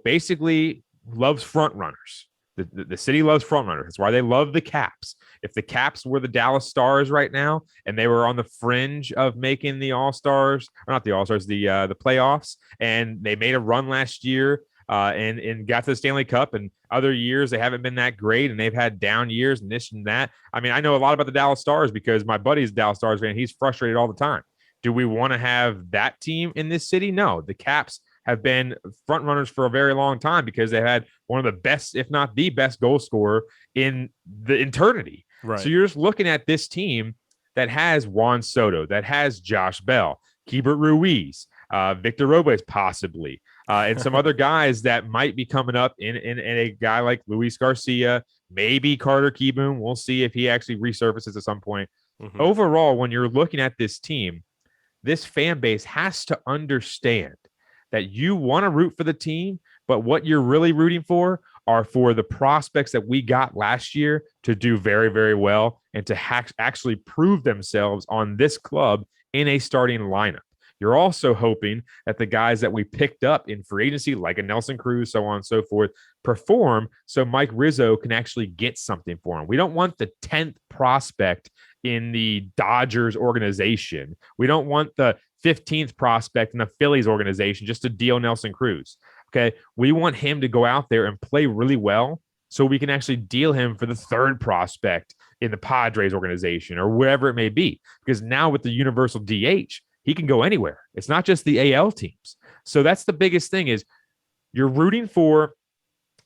[SPEAKER 3] basically loves front runners. The city loves front runners. That's why they love the Caps. If the Caps were the Dallas Stars right now, and they were on the fringe of making the All-Stars, or not the All-Stars, the playoffs, and they made a run last year and got to the Stanley Cup, and other years they haven't been that great, and they've had down years and this and that. I mean, I know a lot about the Dallas Stars because my buddy's a Dallas Stars fan. He's frustrated all the time. Do we want to have that team in this city? No. The Caps have been front runners for a very long time because they had one of the best, if not the best, goal scorer in the eternity.
[SPEAKER 2] Right.
[SPEAKER 3] So you're just looking at this team that has Juan Soto, that has Josh Bell, Keibert Ruiz, Victor Robles possibly, and some other guys that might be coming up in a guy like Luis Garcia, maybe Carter Kieboom. We'll see if he actually resurfaces at some point. Mm-hmm. Overall, when you're looking at this team, this fan base has to understand that you want to root for the team, but what you're really rooting for are for the prospects that we got last year to do very, very well and to actually prove themselves on this club in a starting lineup. You're also hoping that the guys that we picked up in free agency, like a Nelson Cruz, so on and so forth, perform so Mike Rizzo can actually get something for him. We don't want the 10th prospect in the Dodgers organization. We don't want the 15th prospect in the Phillies organization just to deal Nelson Cruz. Okay. We want him to go out there and play really well so we can actually deal him for the 3rd prospect in the Padres organization or wherever it may be. Because now with the universal DH, he can go anywhere. It's not just the AL teams. So that's the biggest thing is you're rooting for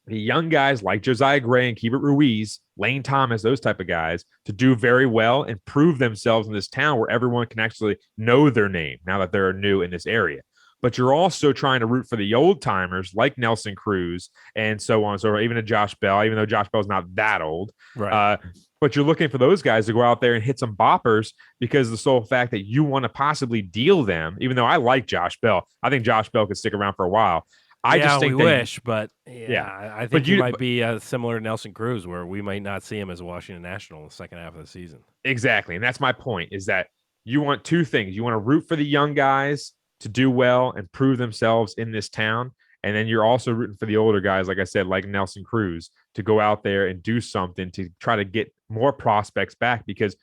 [SPEAKER 3] the young guys like Josiah Gray and Keibert Ruiz, Lane Thomas, those type of guys to do very well and prove themselves in this town where everyone can actually know their name now that they're new in this area. But you're also trying to root for the old timers like Nelson Cruz and so on. So even a Josh Bell, even though Josh Bell's not that old.
[SPEAKER 2] Right.
[SPEAKER 3] But you're looking for those guys to go out there and hit some boppers because of the sole fact that you want to possibly deal them, even though I like Josh Bell. I think Josh Bell could stick around for a while. I just think
[SPEAKER 2] we wish, but I think he might be similar to Nelson Cruz, where we might not see him as a Washington National in the second half of the season.
[SPEAKER 3] Exactly. And that's my point is that you want 2 things. You want to root for the young guys to do well and prove themselves in this town. And then you're also rooting for the older guys, like I said, like Nelson Cruz, to go out there and do something to try to get more prospects back. Because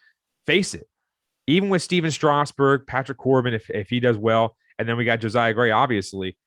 [SPEAKER 3] face it, even with Steven Strasburg, Patrick Corbin, if he does well, and then we got Josiah Gray, obviously,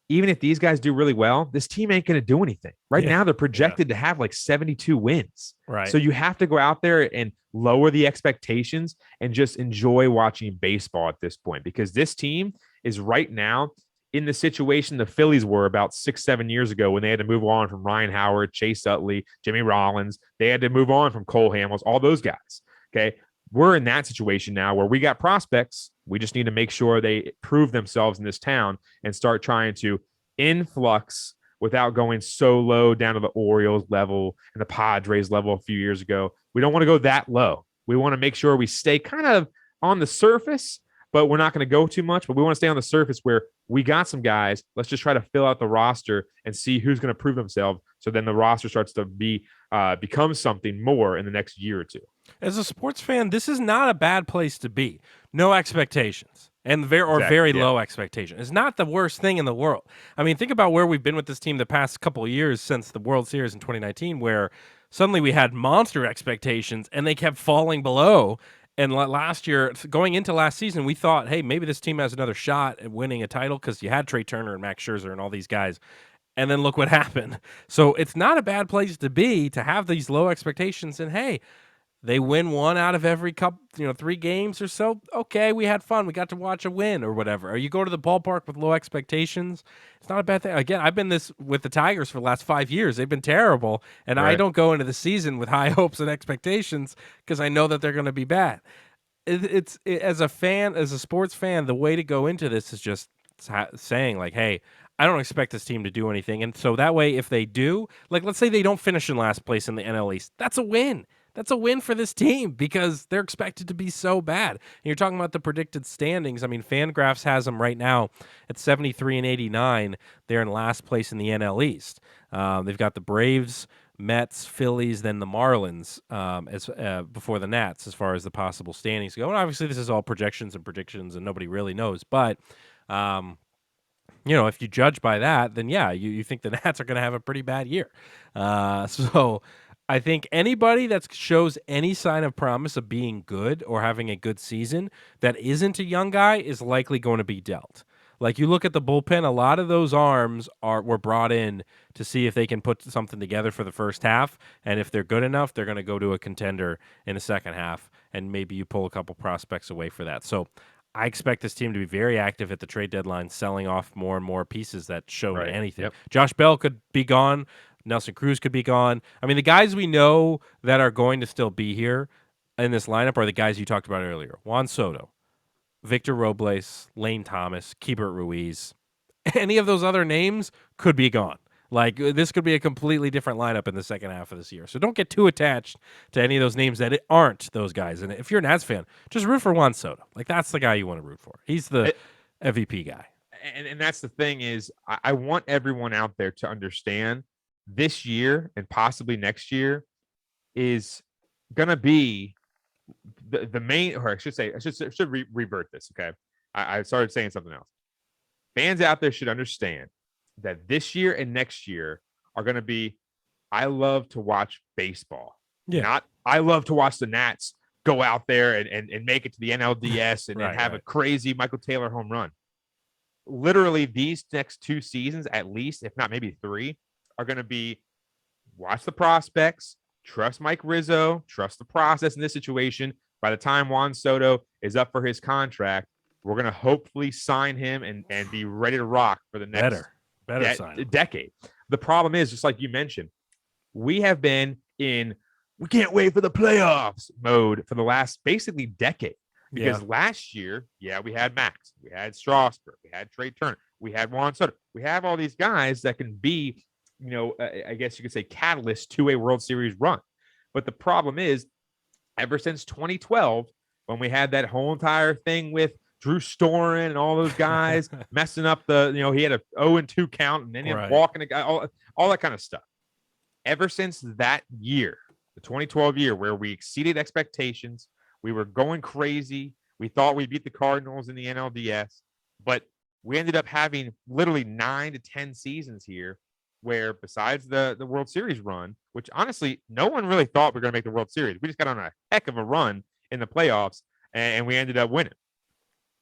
[SPEAKER 3] even if these guys do really well, this team ain't going to do anything. Right now, they're projected to have like 72 wins.
[SPEAKER 2] Right.
[SPEAKER 3] So you have to go out there and lower the expectations and just enjoy watching baseball at this point, because this team is right now in the situation the Phillies were about 6-7 years ago when they had to move on from Ryan Howard, Chase Utley, Jimmy Rollins. They had to move on from Cole Hamels, all those guys. Okay. We're in that situation now where we got prospects. We just need to make sure they prove themselves in this town and start trying to influx without going so low down to the Orioles level and the Padres level a few years ago. We don't want to go that low. We want to make sure we stay kind of on the surface, but we're not going to go too much. But we want to stay on the surface where we got some guys. Let's just try to fill out the roster and see who's going to prove themselves. So then the roster starts to become something more in the next year or two.
[SPEAKER 2] As a sports fan, this is not a bad place to be. No expectations. And very low expectation. It's not the worst thing in the world. I mean, think about where we've been with this team the past couple of years since the World Series in 2019, where suddenly we had monster expectations and they kept falling below. And last year, going into last season, we thought, hey, maybe this team has another shot at winning a title because you had Trey Turner and Max Scherzer and all these guys. And then look what happened. So it's not a bad place to be, to have these low expectations. And hey, they win 1 out of every 3 games or so. Okay, we had fun. We got to watch a win or whatever. Or you go to the ballpark with low expectations. It's not a bad thing. Again, I've been this with the Tigers for the last 5 years. They've been terrible. And I don't go into the season with high hopes and expectations because I know that they're going to be bad. As a fan, as a sports fan, the way to go into this is just saying like, hey, I don't expect this team to do anything. And so that way, if they do, like let's say they don't finish in last place in the NL East, that's a win. That's a win for this team because they're expected to be so bad. And you're talking about the predicted standings. I mean, Fangraphs has them right now at 73 and 89. They're in last place in the NL East. They've got the Braves, Mets, Phillies, then the Marlins before the Nats as far as the possible standings go. And obviously, this is all projections and predictions, and nobody really knows. But if you judge by that, then yeah, you think the Nats are going to have a pretty bad year. So I think anybody that shows any sign of promise of being good or having a good season that isn't a young guy is likely going to be dealt. Like you look at the bullpen, a lot of those arms were brought in to see if they can put something together for the first half, and if they're good enough, they're going to go to a contender in the second half, and maybe you pull a couple prospects away for that. So I expect this team to be very active at the trade deadline, selling off more and more pieces that show anything. Yep. Josh Bell could be gone. Nelson Cruz could be gone. I mean, the guys we know that are going to still be here in this lineup are the guys you talked about earlier. Juan Soto, Victor Robles, Lane Thomas, Keibert Ruiz. Any of those other names could be gone. Like, this could be a completely different lineup in the second half of this year. So don't get too attached to any of those names that aren't those guys. And if you're an Nats fan, just root for Juan Soto. Like, that's the guy you want to root for. He's the MVP guy.
[SPEAKER 3] And that's the thing is, I want everyone out there to understand this year and possibly next year is going to be the main, or I should say, revert this. Okay. I started saying something else. Fans out there should understand that this year and next year are going to be, I love to watch baseball.
[SPEAKER 2] Yeah.
[SPEAKER 3] Not, I love to watch the Nats go out there and make it to the NLDS and have a crazy Michael Taylor home run. Literally, these next 2 seasons, at least, if not maybe 3, are going to be watch the prospects, trust Mike Rizzo, trust the process in this situation. By the time Juan Soto is up for his contract, we're going to hopefully sign him and be ready to rock for the next decade. The problem is, just like you mentioned, we have been in we can't wait for the playoffs mode for the last basically decade. Because last year, we had Max, we had Strasburg, we had Trey Turner, we had Juan Soto. We have all these guys that can be, I guess you could say catalyst to a World Series run. But the problem is, ever since 2012, when we had that whole entire thing with Drew Storen and all those guys messing up he had a 0-2 count and then he walking a guy, all that kind of stuff. Ever since that year, the 2012 year, where we exceeded expectations, we were going crazy. We thought we beat the Cardinals in the NLDS, but we ended up having literally 9 to 10 seasons here where, besides the World Series run, which honestly, no one really thought we were going to make the World Series. We just got on a heck of a run in the playoffs, and we ended up winning.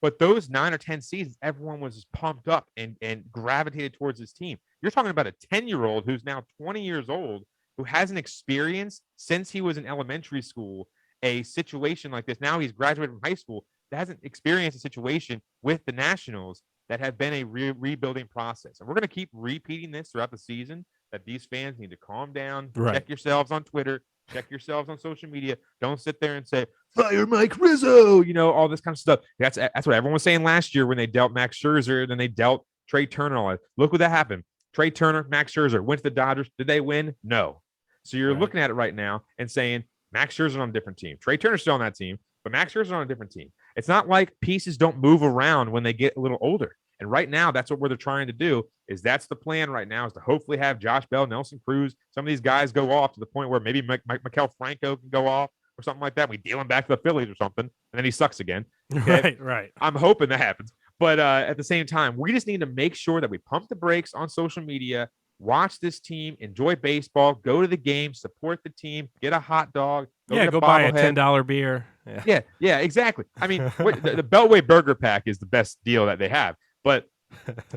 [SPEAKER 3] But those 9 or 10 seasons, everyone was just pumped up and gravitated towards this team. You're talking about a 10-year-old who's now 20 years old, who hasn't experienced since he was in elementary school a situation like this. Now he's graduated from high school, that hasn't experienced a situation with the Nationals that have been a rebuilding process. And we're going to keep repeating this throughout the season, that these fans need to calm down, check yourselves on Twitter, check yourselves on social media. Don't sit there and say, fire Mike Rizzo, all this kind of stuff. That's what everyone was saying last year when they dealt Max Scherzer, then they dealt Trey Turner. All that. Look what that happened. Trey Turner, Max Scherzer went to the Dodgers. Did they win? No. So you're looking at it right now and saying, Max Scherzer on a different team. Trey Turner's still on that team, but Max Scherzer on a different team. It's not like pieces don't move around when they get a little older. And right now, that's what they're trying to do. That's the plan right now, is to hopefully have Josh Bell, Nelson Cruz, some of these guys go off to the point where maybe Maikel Franco can go off or something like that. We deal him back to the Phillies or something, and then he sucks again. Okay?
[SPEAKER 2] Right.
[SPEAKER 3] I'm hoping that happens. But at the same time, we just need to make sure that we pump the brakes on social media, watch this team, enjoy baseball, go to the game, support the team, get a hot dog.
[SPEAKER 2] Go buy a $10 beer.
[SPEAKER 3] Yeah, exactly. I mean, the Beltway Burger Pack is the best deal that they have. But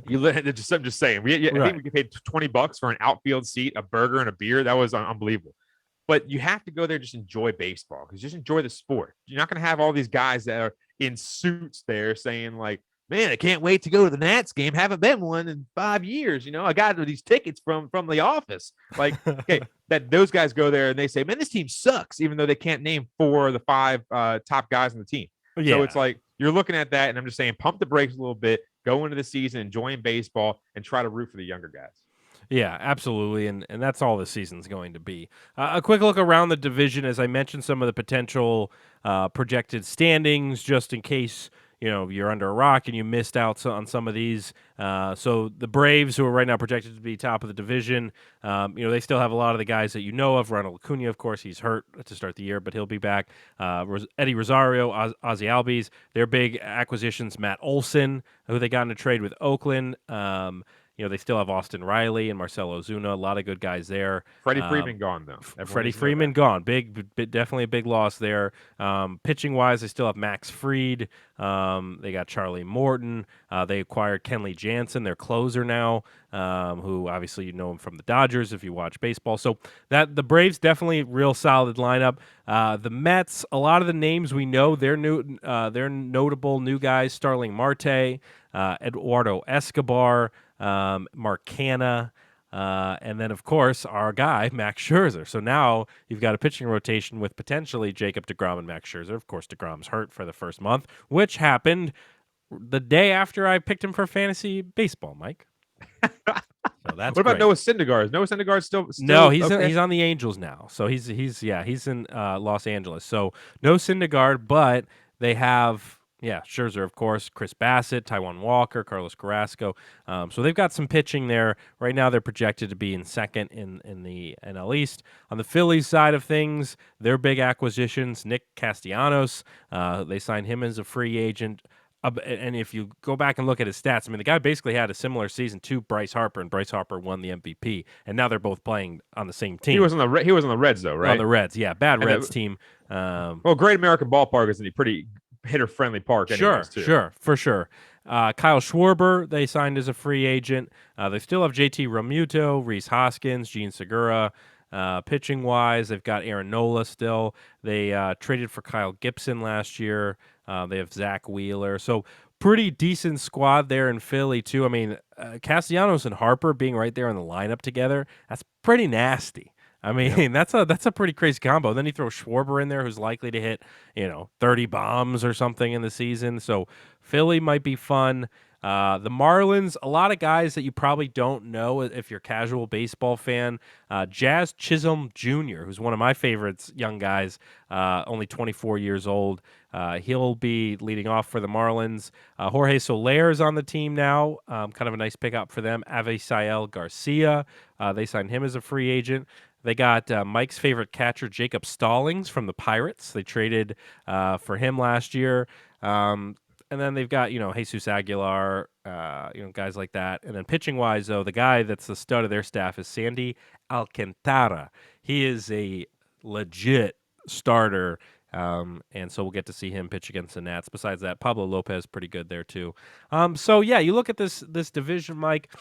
[SPEAKER 3] I'm just saying, I think we paid $20 for an outfield seat, a burger, and a beer. That was unbelievable. But you have to go there, just enjoy baseball, because just enjoy the sport. You're not going to have all these guys that are in suits there saying like, man, I can't wait to go to the Nats game. Haven't been one in 5 years. I got these tickets from the office. Like, okay, that those guys go there and they say, man, this team sucks, even though they can't name 4 of the 5 top guys on the team. Yeah. So it's like, you're looking at that, and I'm just saying, pump the brakes a little bit, go into the season, enjoying baseball, and try to root for the younger guys.
[SPEAKER 2] Yeah, absolutely, and that's all the season's going to be. A quick look around the division, as I mentioned, some of the potential projected standings, just in case you're under a rock and you missed out on some of these. So the Braves, who are right now projected to be top of the division, they still have a lot of the guys that you know of. Ronald Acuna, of course, he's hurt to start the year, but he'll be back. Eddie Rosario, Ozzy Albies, their big acquisitions. Matt Olson, who they got in a trade with Oakland. They still have Austin Riley and Marcelo Ozuna, a lot of good guys there.
[SPEAKER 3] Freddie Freeman gone, though.
[SPEAKER 2] Freddie Freeman gone. Definitely a big loss there. Pitching-wise, they still have Max Fried. They got Charlie Morton. They acquired Kenley Jansen, their closer now, who obviously you know him from the Dodgers if you watch baseball. So that the Braves definitely real solid lineup. The Mets, a lot of the names we know, they're notable new guys: Starling Marte, Eduardo Escobar, Mark Canha, and then, of course, our guy, Max Scherzer. So now you've got a pitching rotation with potentially Jacob deGrom and Max Scherzer. Of course, deGrom's hurt for the first month, which happened the day after I picked him for fantasy baseball, Mike. So that's
[SPEAKER 3] what about
[SPEAKER 2] great.
[SPEAKER 3] Noah Syndergaard? Is Noah Syndergaard still
[SPEAKER 2] no, he's
[SPEAKER 3] okay?
[SPEAKER 2] He's on the Angels now. So he's in Los Angeles. So no Syndergaard, but they have Scherzer, of course, Chris Bassett, Taijuan Walker, Carlos Carrasco. So they've got some pitching there. Right now they're projected to be in second in the NL East. On the Phillies side of things, their big acquisitions, Nick Castellanos, they signed him as a free agent. And if you go back and look at his stats, I mean, the guy basically had a similar season to Bryce Harper, and Bryce Harper won the MVP. And now they're both playing on the same team.
[SPEAKER 3] He was on the Reds though, right?
[SPEAKER 2] On the Reds, yeah, bad
[SPEAKER 3] And
[SPEAKER 2] Reds team.
[SPEAKER 3] Well, Great American Ballpark is a pretty hitter-friendly park. Anyways,
[SPEAKER 2] Sure, for sure. Kyle Schwarber, they signed as a free agent. They still have JT Realmuto, Rhys Hoskins, Gene Segura. Pitching-wise, they've got Aaron Nola still. They traded for Kyle Gibson last year. They have Zach Wheeler. So pretty decent squad there in Philly, too. I mean, Castellanos and Harper being right there in the lineup together, that's pretty nasty. I mean, that's a pretty crazy combo. Then you throw Schwarber in there, who's likely to hit, 30 bombs or something in the season. So Philly might be fun. The Marlins, a lot of guys that you probably don't know if you're a casual baseball fan. Jazz Chisholm Jr., who's one of my favorites, young guys, only 24 years old. He'll be leading off for the Marlins. Jorge Soler is on the team now. Kind of a nice pickup for them. Avisail Garcia, they signed him as a free agent. They got Mike's favorite catcher, Jacob Stallings from the Pirates. They traded for him last year. And then they've got, Jesus Aguilar, guys like that. And then pitching-wise, though, the guy that's the stud of their staff is Sandy Alcantara. He is a legit starter, and so we'll get to see him pitch against the Nats. Besides that, Pablo Lopez pretty good there, too. You look at this division, Mike.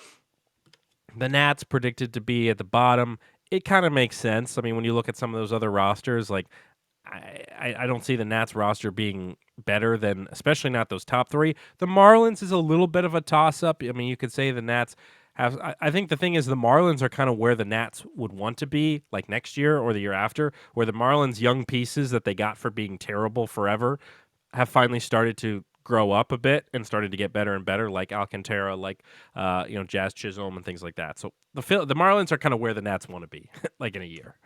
[SPEAKER 2] The Nats predicted to be at the bottom. It kind of makes sense. I mean, when you look at some of those other rosters, like I don't see the Nats roster being better than, especially not those top three. The Marlins is a little bit of a toss-up. I mean, you could say the Nats have. I think the thing is the Marlins are kind of where the Nats would want to be, like next year or the year after, where the Marlins' young pieces that they got for being terrible forever have finally started to grow up a bit and started to get better and better, like Alcantara, like Jazz Chisholm and things like that. So the Marlins are kind of where the Nats want to be, like in a year.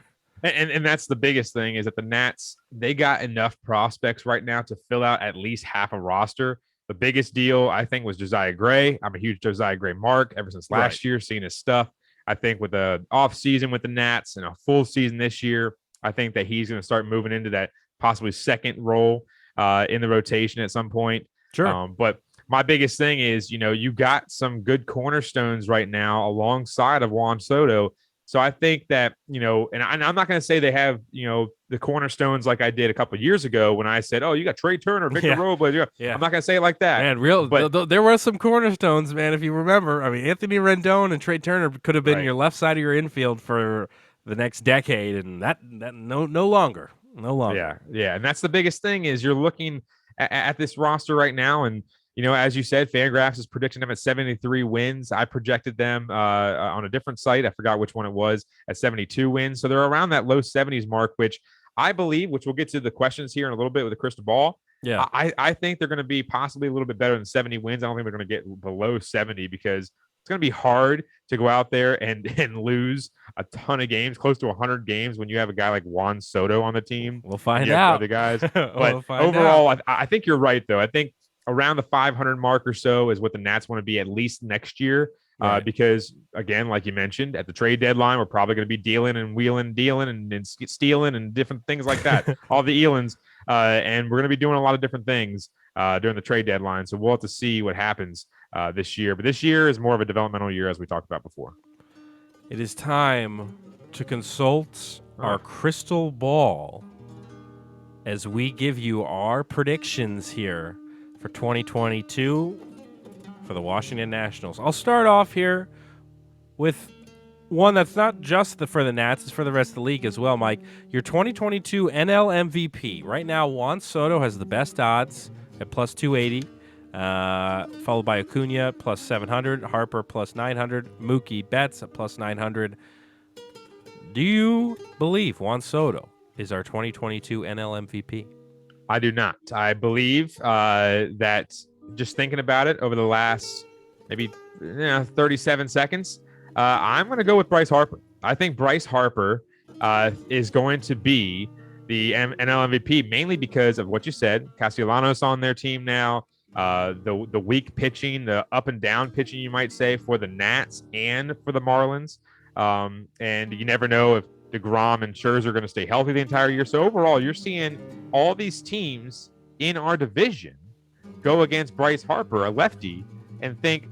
[SPEAKER 3] And that's the biggest thing is that the Nats, they got enough prospects right now to fill out at least half a roster. The biggest deal, I think, was Josiah Gray. I'm a huge Josiah Gray mark ever since last year, seeing his stuff. I think with the off season with the Nats and a full season this year, I think that he's going to start moving into that possibly second role in the rotation at some point.
[SPEAKER 2] Sure.
[SPEAKER 3] But my biggest thing is, you got some good cornerstones right now alongside of Juan Soto. So I think that, and I'm not going to say they have, the cornerstones like I did a couple of years ago when I said, oh, you got Trey Turner, Victor Robles. Yeah. I'm not going to say it like that.
[SPEAKER 2] Man, but there were some cornerstones, man, if you remember. I mean, Anthony Rendon and Trey Turner could have been your left side of your infield for the next decade, and that no longer.
[SPEAKER 3] Yeah. And that's the biggest thing is you're looking at this roster right now, and as you said, Fangraphs is predicting them at 73 wins. I projected them on a different site. I forgot which one it was, at 72 wins. So they're around that low 70s mark, which I believe, which we'll get to the questions here in a little bit with the crystal ball.
[SPEAKER 2] Yeah,
[SPEAKER 3] I think they're going to be possibly a little bit better than 70 wins. I don't think they're going to get below 70 because it's going to be hard to go out there and lose a ton of games, close to 100 games when you have a guy like Juan Soto on the team.
[SPEAKER 2] We'll find out.
[SPEAKER 3] Other guys. But overall, I think you're right, though. I think around the 500 mark or so is what the Nats want to be at least next year. Right. Because, again, like you mentioned, at the trade deadline, we're probably going to be dealing and wheeling, dealing and stealing and different things like that. All the Elans. And we're going to be doing a lot of different things during the trade deadline. So we'll have to see what happens this year. But this year is more of a developmental year, as we talked about before.
[SPEAKER 2] It is time to consult our crystal ball as we give you our predictions here for 2022 for the Washington Nationals. I'll start off here with one that's not just for the Nats, it's for the rest of the league as well, Mike. Your 2022 NL MVP. Right now, Juan Soto has the best odds at plus 280, followed by Acuna plus 700, Harper plus 900, Mookie Betts at plus 900. Do you believe Juan Soto is our 2022 NL MVP?
[SPEAKER 3] I do not. I believe that just thinking about it over the last maybe 37 seconds, I'm going to go with Bryce Harper. I think Bryce Harper is going to be the NL MVP, mainly because of what you said. Castellanos on their team now, the weak pitching, the up and down pitching, you might say, for the Nats and for the Marlins. And you never know if DeGrom and Scherzer are going to stay healthy the entire year. So overall, you're seeing all these teams in our division go against Bryce Harper, a lefty, and think,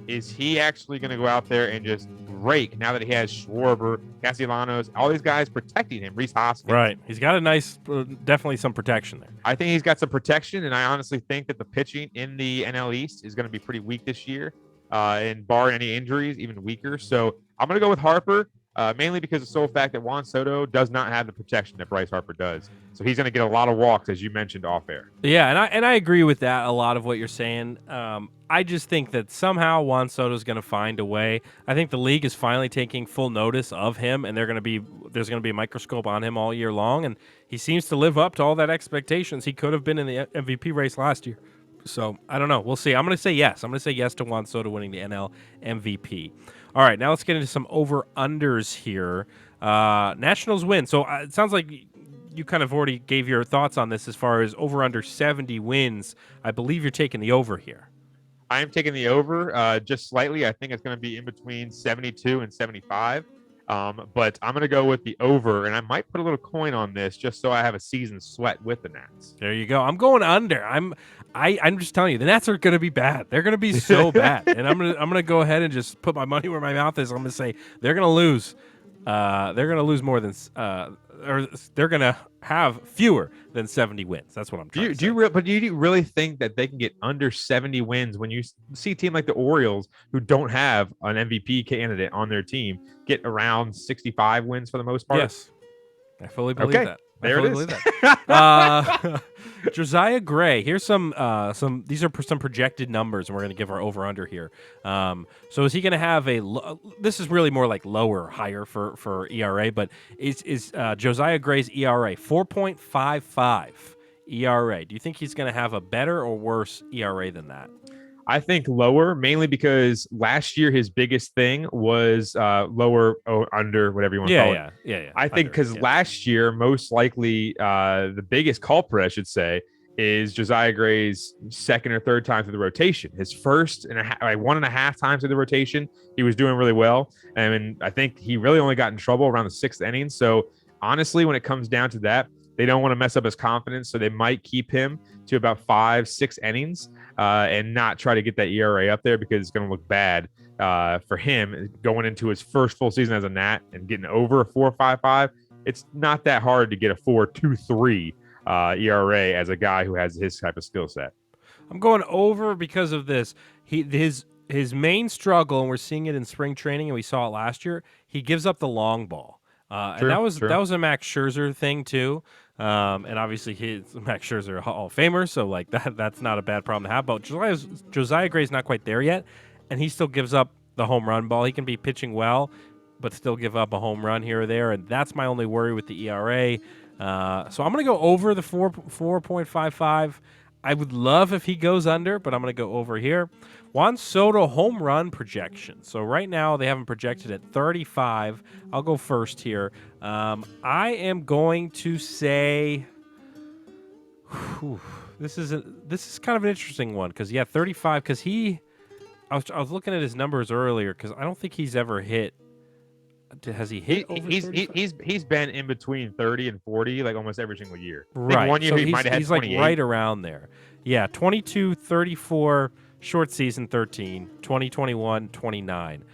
[SPEAKER 3] is he actually going to go out there and just rake now that he has Schwarber, Castellanos, all these guys protecting him, Reese Hoskins?
[SPEAKER 2] Right. He's got a nice, definitely some protection there.
[SPEAKER 3] I think he's got some protection, and I honestly think that the pitching in the NL East is going to be pretty weak this year, and barring any injuries, even weaker. So I'm going to go with Harper. Mainly because of the sole fact that Juan Soto does not have the protection that Bryce Harper does. So he's going to get a lot of walks, as you mentioned, off air.
[SPEAKER 2] Yeah, and I agree with that, a lot of what you're saying. I just think that somehow Juan Soto is going to find a way. I think the league is finally taking full notice of him, and there's going to be a microscope on him all year long, and he seems to live up to all that expectations. He could have been in the MVP race last year. So I don't know. We'll see. I'm going to say yes. I'm going to say yes to Juan Soto winning the NL MVP. All right, now let's get into some over-unders here. Nationals win. So it sounds like you kind of already gave your thoughts on this as far as over-under 70 wins. I believe you're taking the over here.
[SPEAKER 3] I am taking the over just slightly. I think it's going to be in between 72 and 75. But I'm going to go with the over, and I might put a little coin on this just so I have a season's sweat with the Nats.
[SPEAKER 2] There you go. I'm going under. I'm just telling you, the Nats are going to be bad. They're going to be so bad, and I'm gonna go ahead and just put my money where my mouth is. I'm going to say they're going to lose. They're going to lose more than, or they're going to have fewer than 70 wins. That's what I'm trying to say.
[SPEAKER 3] But do you really think that they can get under 70 wins when you see a team like the Orioles, who don't have an MVP candidate on their team, get around 65 wins for the most part?
[SPEAKER 2] Yes, I fully believe that.
[SPEAKER 3] There it is.
[SPEAKER 2] Josiah Gray. Here's some. These are some projected numbers, and we're going to give our over under here. So is he going to have this is really more like lower, higher for ERA, but is Josiah Gray's ERA 4.55 ERA? Do you think he's going to have a better or worse ERA than that?
[SPEAKER 3] I think lower, mainly because last year his biggest thing was lower or under, whatever you want to call it.
[SPEAKER 2] Yeah.
[SPEAKER 3] I think because last year, most likely the biggest culprit, I should say, is Josiah Gray's second or third time through the rotation. His first and 1.5 times through the rotation, he was doing really well. And I think he really only got in trouble around the 6th inning. So honestly, when it comes down to that, they don't want to mess up his confidence, so they might keep him to about 5-6 innings and not try to get that ERA up there, because it's going to look bad for him going into his first full season as a Nat and getting over a 4.55. It's not that hard to get a 4.23 ERA as a guy who has his type of skill set.
[SPEAKER 2] I'm going over because of this. His main struggle, and we're seeing it in spring training, and we saw it last year, he gives up the long ball. And that was a Max Scherzer thing too. And obviously Max Scherzer a Hall of Famer, so like that's not a bad problem to have. But Josiah Gray's not quite there yet, and he still gives up the home run ball. He can be pitching well, but still give up a home run here or there, and that's my only worry with the ERA. So I'm going to go over the 4.55. I would love if he goes under, but I'm going to go over here. Juan Soto home run projection. So right now they have him projected at 35. I'll go first here. I am going to say this is kind of an interesting one, because 35, because I was looking at his numbers earlier, because I don't think he's ever hit. Has he hit over 35?
[SPEAKER 3] He's been in between 30 and 40 like almost every single year.
[SPEAKER 2] Right.
[SPEAKER 3] One year
[SPEAKER 2] so
[SPEAKER 3] he might have had 28.
[SPEAKER 2] Like right around there. Yeah, 22, 34, short season 13, 2021, 29.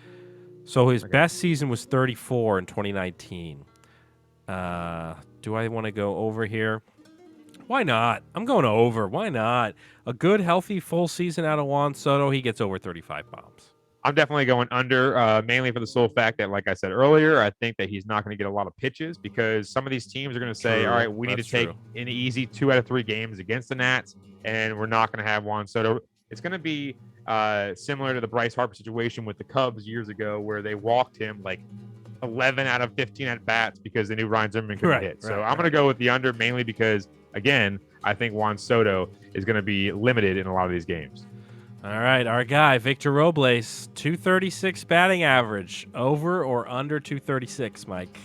[SPEAKER 2] So his best season was 34 in 2019. Do I want to go over here? Why not? I'm going over. Why not? A good, healthy, full season out of Juan Soto, he gets over 35 bombs.
[SPEAKER 3] I'm definitely going under, mainly for the sole fact that, like I said earlier, I think that he's not going to get a lot of pitches, because some of these teams are going to say, all right, we need to take an easy 2 out of 3 games against the Nats, and we're not going to have Juan Soto. It's going to be similar to the Bryce Harper situation with the Cubs years ago, where they walked him like 11 out of 15 at bats because they knew Ryan Zimmerman couldn't hit. So I'm going to go with the under, mainly because, again, I think Juan Soto is going to be limited in a lot of these games.
[SPEAKER 2] All right, our guy, Victor Robles, 236 batting average. Over or under 236, Mike?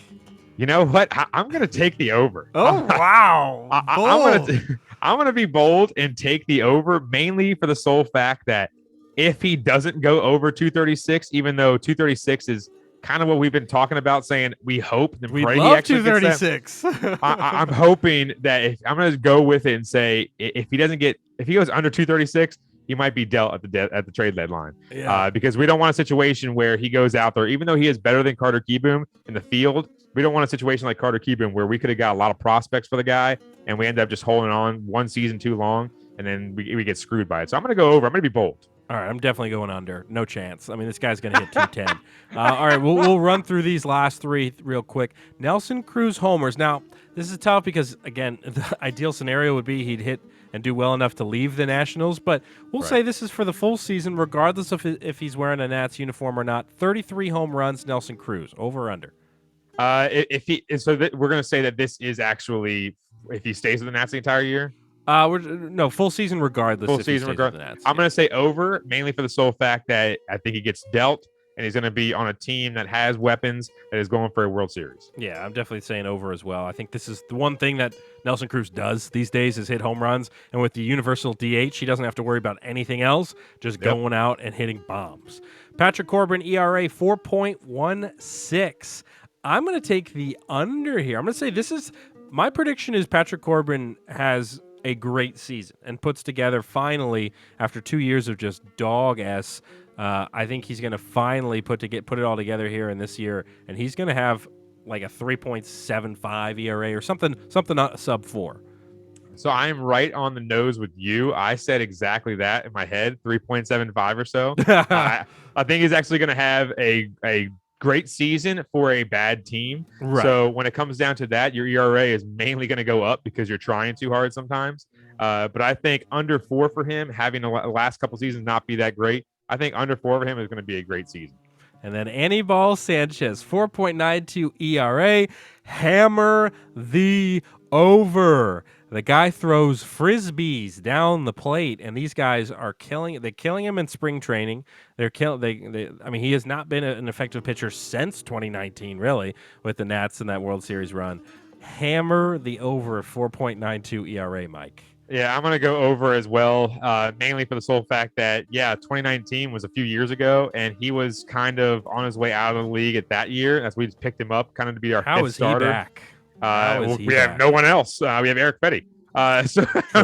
[SPEAKER 3] You know what? I'm going to take the over.
[SPEAKER 2] Oh, wow.
[SPEAKER 3] I'm going to be bold and take the over, mainly for the sole fact that if he doesn't go over 236, even though 236 is kind of what we've been talking about, saying we hope and
[SPEAKER 2] We'd
[SPEAKER 3] pray he
[SPEAKER 2] love
[SPEAKER 3] actually gets that.
[SPEAKER 2] 236.
[SPEAKER 3] I'm hoping that if I'm going to go with it and say if he goes under 236, he might be dealt at the trade deadline. Because we don't want a situation where he goes out there, even though he is better than Carter Kieboom in the field. We don't want a situation like Carter Kieboom where we could have got a lot of prospects for the guy and we end up just holding on one season too long and then we get screwed by it. So I'm going to go over. I'm going to be bold.
[SPEAKER 2] All right, I'm definitely going under. No chance. I mean, this guy's going to hit 210. All right, we'll run through these last three real quick. Nelson Cruz homers. Now, this is tough because, again, the ideal scenario would be he'd hit and do well enough to leave the Nationals, but we'll say this is for the full season, regardless of if he's wearing a Nats uniform or not. 33 home runs, Nelson Cruz. Over or under?
[SPEAKER 3] We're going to say that this is actually if he stays with the Nats the entire year.
[SPEAKER 2] Full season regardless.
[SPEAKER 3] Full season regardless. I'm going to say over, mainly for the sole fact that I think he gets dealt, and he's going to be on a team that has weapons that is going for a World Series.
[SPEAKER 2] Yeah, I'm definitely saying over as well. I think this is the one thing that Nelson Cruz does these days is hit home runs, and with the universal DH, he doesn't have to worry about anything else, just going out and hitting bombs. Patrick Corbin, ERA 4.16. I'm going to take the under here. I'm going to say my prediction is Patrick Corbin has a great season and puts together finally after 2 years of just dog-ass. I think he's going to finally put it all together here in this year, and he's going to have like a 3.75 ERA or something sub 4.
[SPEAKER 3] So I'm right on the nose with you. I said exactly that in my head, 3.75 or so. I think he's actually going to have a great season for a bad team. Right. So when it comes down to that, your ERA is mainly going to go up because you're trying too hard sometimes. But I think under 4 for him, having the last couple seasons not be that great, I think under 4 for him is going to be a great season.
[SPEAKER 2] And then Anibal Sanchez, 4.92 ERA. Hammer the over. The guy throws frisbees down the plate, and these guys are killing him in spring training. He has not been an effective pitcher since 2019, really, with the Nats in that World Series run. Hammer the over, 4.92 ERA, Mike.
[SPEAKER 3] Yeah, I'm going to go over as well, mainly for the sole fact that, 2019 was a few years ago, and he was kind of on his way out of the league at that year. As we just picked him up, kind of to be our fifth starter.
[SPEAKER 2] He back?
[SPEAKER 3] We have no one else. We have Eric Fetty. I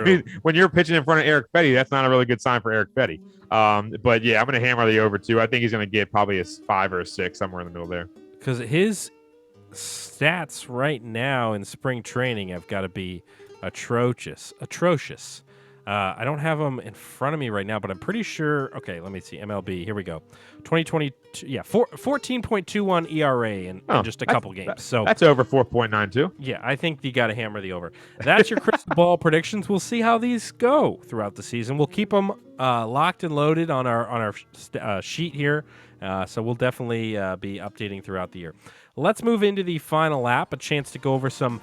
[SPEAKER 3] mean, when you're pitching in front of Eric Fetty, that's not a really good sign for Eric Fetty. But yeah, I'm going to hammer the over too. I think he's going to get probably a 5 or a 6, somewhere in the middle there.
[SPEAKER 2] Because his stats right now in spring training have got to be atrocious. I don't have them in front of me right now, but I'm pretty sure. Okay, let me see. MLB. Here we go. 2022. Yeah, 14.21 ERA in just a couple games. So
[SPEAKER 3] that's over 4.92.
[SPEAKER 2] Yeah, I think you got to hammer the over. That's your crystal ball predictions. We'll see how these go throughout the season. We'll keep them locked and loaded on our sheet here. So we'll definitely be updating throughout the year. Let's move into the final lap. A chance to go over some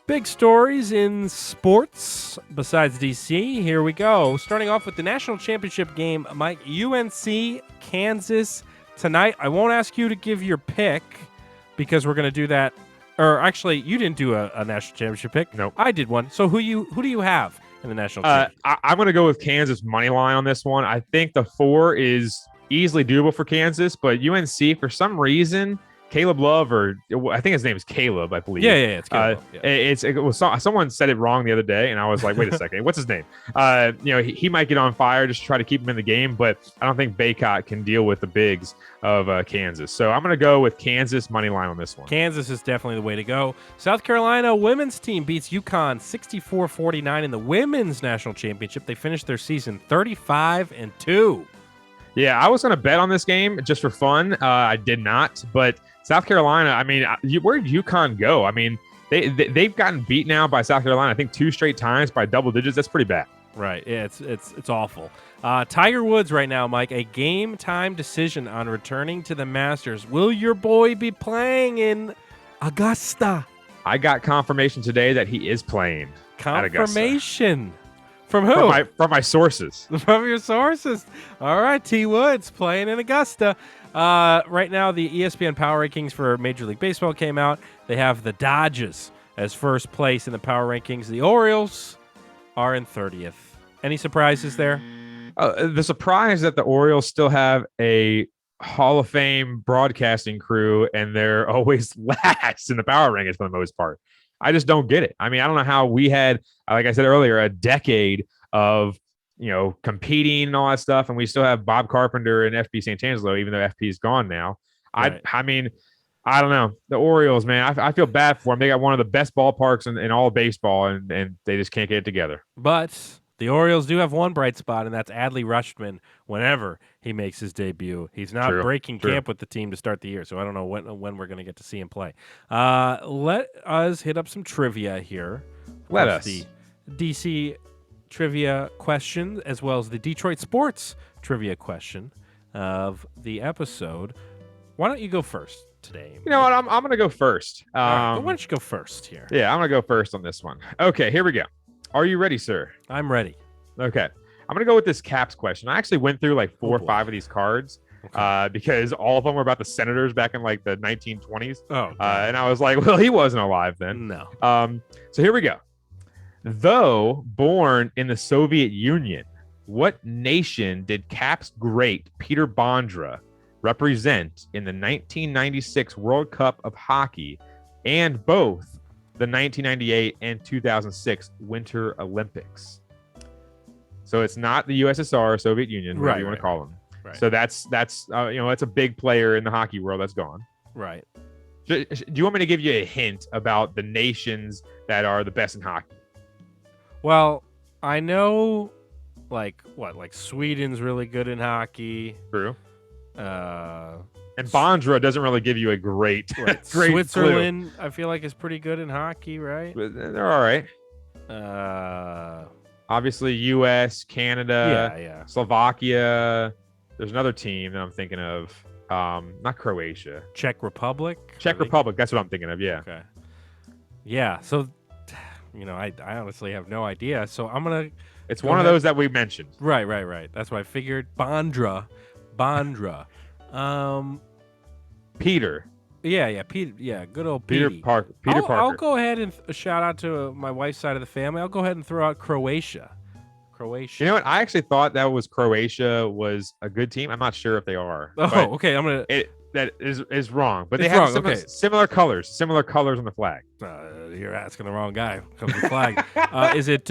[SPEAKER 2] big stories in sports besides DC. Here we go. Starting off with the national championship game, Mike, UNC, Kansas tonight. I won't ask you to give your pick because we're going to do that. Or actually, you didn't do a national championship pick.
[SPEAKER 3] No,
[SPEAKER 2] I did one. So who do you have in the national championship?
[SPEAKER 3] I'm going to go with Kansas money line on this one. I think the 4 is easily doable for Kansas, but UNC for some reason. Caleb Love, or I think his name is Caleb, I believe.
[SPEAKER 2] Yeah, it's Caleb.
[SPEAKER 3] Someone said it wrong the other day, and I was like, wait a second, what's his name? He might get on fire just to try to keep him in the game, but I don't think Baycott can deal with the bigs of Kansas. So I'm going to go with Kansas money line on this one.
[SPEAKER 2] Kansas is definitely the way to go. South Carolina women's team beats UConn 64-49 in the women's national championship. They finished their season 35-2.
[SPEAKER 3] Yeah, I was going to bet on this game just for fun. I did not, but South Carolina, I mean, where did UConn go? I mean, they've gotten beat now by South Carolina, I think 2 straight times by double digits. That's pretty bad.
[SPEAKER 2] Right. Yeah, it's awful. Tiger Woods right now, Mike, a game time decision on returning to the Masters. Will your boy be playing in Augusta?
[SPEAKER 3] I got confirmation today that he is playing.
[SPEAKER 2] Confirmation? From who?
[SPEAKER 3] From my sources.
[SPEAKER 2] From your sources. All right, T. Woods playing in Augusta. Right now, the ESPN Power Rankings for Major League Baseball came out. They have the Dodgers as first place in the Power Rankings. The Orioles are in 30th. Any surprises there?
[SPEAKER 3] The surprise that the Orioles still have a Hall of Fame broadcasting crew, and they're always last in the power rankings for the most part. I just don't get it. I mean, I don't know how we had, like I said earlier, a decade of competing and all that stuff, and we still have Bob Carpenter and FP St. Angelo, even though FP is gone now.
[SPEAKER 2] Right.
[SPEAKER 3] I mean, I don't know. The Orioles, man, I feel bad for them. They got one of the best ballparks in all of baseball, and they just can't get it together.
[SPEAKER 2] But the Orioles do have one bright spot, and that's Adley Rutschman whenever he makes his debut. He's not breaking camp with the team to start the year, so I don't know when we're going to get to see him play. Let us hit up some trivia here.
[SPEAKER 3] Let us.
[SPEAKER 2] The DC trivia question, as well as the Detroit sports trivia question of the episode. Why don't you go first today?
[SPEAKER 3] You know what? I'm going to go first.
[SPEAKER 2] Right, why don't you go first here?
[SPEAKER 3] Yeah, I'm going to go first on this one. Okay, here we go. Are you ready, sir?
[SPEAKER 2] I'm ready.
[SPEAKER 3] Okay. I'm going to go with this Caps question. I actually went through like 4 or 5 of these cards because all of them were about the Senators back in like the 1920s.
[SPEAKER 2] Oh,
[SPEAKER 3] and I was like, well, he wasn't alive then.
[SPEAKER 2] No.
[SPEAKER 3] So here we go. Though born in the Soviet Union, what nation did Caps great Peter Bondra represent in the 1996 World Cup of Hockey and both the 1998 and 2006 Winter Olympics? So it's not the USSR, Soviet Union, whatever you want to call them.
[SPEAKER 2] Right.
[SPEAKER 3] So that's that's a big player in the hockey world that's gone.
[SPEAKER 2] Right.
[SPEAKER 3] Do you want me to give you a hint about the nations that are the best in hockey?
[SPEAKER 2] Well, I know, like Sweden's really good in hockey.
[SPEAKER 3] True.
[SPEAKER 2] And
[SPEAKER 3] Bondra doesn't really give you a great, great
[SPEAKER 2] Switzerland, clue. I feel like is pretty good in hockey, right?
[SPEAKER 3] But they're all right. Obviously, U.S., Canada, Slovakia. There's another team that I'm thinking of. Not Croatia.
[SPEAKER 2] Czech Republic.
[SPEAKER 3] Republic. That's what I'm thinking of. Yeah.
[SPEAKER 2] Okay. Yeah. So, I honestly have no idea. So I'm gonna.
[SPEAKER 3] It's one of those that we mentioned.
[SPEAKER 2] Right. That's what I figured. Bondra.
[SPEAKER 3] Peter.
[SPEAKER 2] Yeah, Peter. Yeah, good old
[SPEAKER 3] Peter
[SPEAKER 2] Petey.
[SPEAKER 3] Parker.
[SPEAKER 2] I'll go ahead and shout out to my wife's side of the family. I'll go ahead and throw out Croatia.
[SPEAKER 3] You know what? I actually thought that was Croatia was a good team. I'm not sure if they are.
[SPEAKER 2] Oh, okay. I'm gonna.
[SPEAKER 3] That is wrong, but they have similar colors on the flag.
[SPEAKER 2] You're asking the wrong guy. Comes the flag. Is it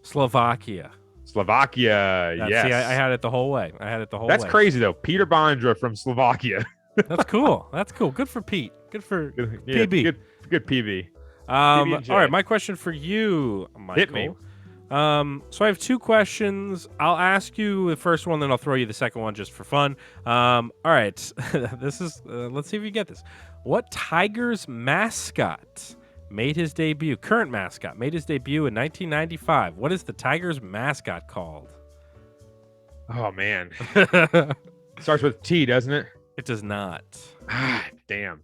[SPEAKER 2] Slovakia?
[SPEAKER 3] Yes.
[SPEAKER 2] See, I had it the whole way.
[SPEAKER 3] That's crazy though. Peter Bondra from Slovakia.
[SPEAKER 2] That's cool. Good for Pete. Good for PB.
[SPEAKER 3] Good PB.
[SPEAKER 2] All right, my question for you, Michael.
[SPEAKER 3] Hit me.
[SPEAKER 2] So I have 2 questions. I'll ask you the first one, then I'll throw you the second one just for fun. All right. This is let's see if you get this. What Tigers mascot made his debut? Current mascot made his debut in 1995. What is the Tigers mascot called?
[SPEAKER 3] Oh man. Starts with T, doesn't it?
[SPEAKER 2] It does not.
[SPEAKER 3] Damn.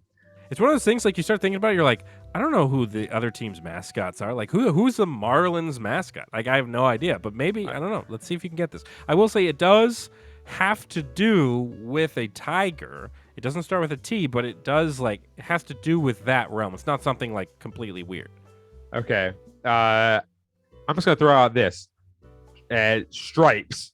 [SPEAKER 2] It's one of those things, like, you start thinking about it, you're like, I don't know who the other team's mascots are. Like, who's the Marlins mascot? Like, I have no idea, but maybe, I don't know. Let's see if you can get this. I will say it does have to do with a tiger. It doesn't start with a T, but it does, it has to do with that realm. It's not something, completely weird.
[SPEAKER 3] Okay. I'm just going to throw out this. Stripes.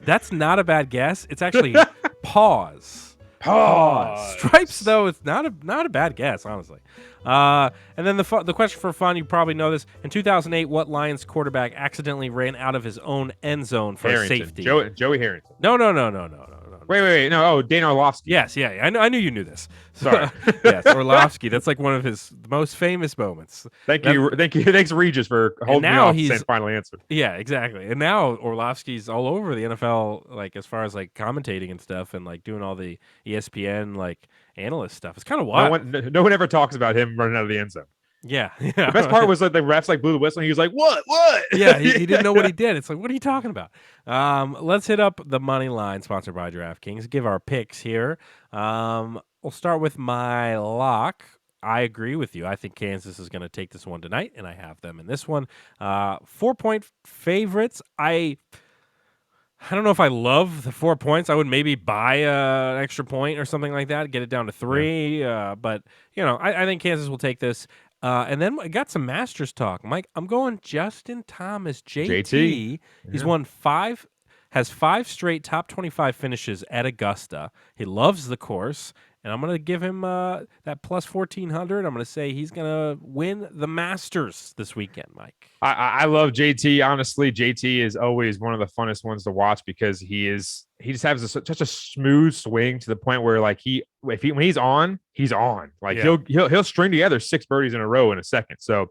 [SPEAKER 2] That's not a bad guess. It's actually Paws. Stripes, though, it's not a bad guess, honestly. And then the question for fun, you probably know this. In 2008, what Lions quarterback accidentally ran out of his own end zone for a safety?
[SPEAKER 3] Joey Harrington.
[SPEAKER 2] No.
[SPEAKER 3] Wait. No. Oh, Dan Orlovsky.
[SPEAKER 2] Yes. Yeah. I knew you knew this.
[SPEAKER 3] Sorry.
[SPEAKER 2] Yes, Orlovsky. That's one of his most famous moments.
[SPEAKER 3] Thank you. Thanks, Regis, for holding me off saying final answer.
[SPEAKER 2] Yeah, exactly. And now Orlovsky's all over the NFL, as far as commentating and stuff, and doing all the ESPN analyst stuff. It's kind of wild.
[SPEAKER 3] No one ever talks about him running out of the end zone.
[SPEAKER 2] Yeah.
[SPEAKER 3] The best part was the refs blew the whistle and he was like, what?
[SPEAKER 2] Yeah, he didn't know what he did. It's like, what are you talking about? Let's hit up the money line sponsored by DraftKings. Give our picks here. We'll start with my lock. I agree with you. I think Kansas is going to take this one tonight, and I have them in this one. 4-point favorites. I don't know if I love the 4 points. I would maybe buy an extra point or something like that, get it down to 3. But, I think Kansas will take this. And then I got some Masters talk. Mike, I'm going Justin Thomas, JT. He's won 5 has 5 straight top 25 finishes at Augusta. He loves the course, and I'm going to give him that plus 1,400. I'm going to say he's going to win the Masters this weekend, Mike.
[SPEAKER 3] I love JT. Honestly, JT is always one of the funnest ones to watch because he just has such a smooth swing to the point where like when he's on, he's on. Like he'll string together 6 birdies in a row in a second. So,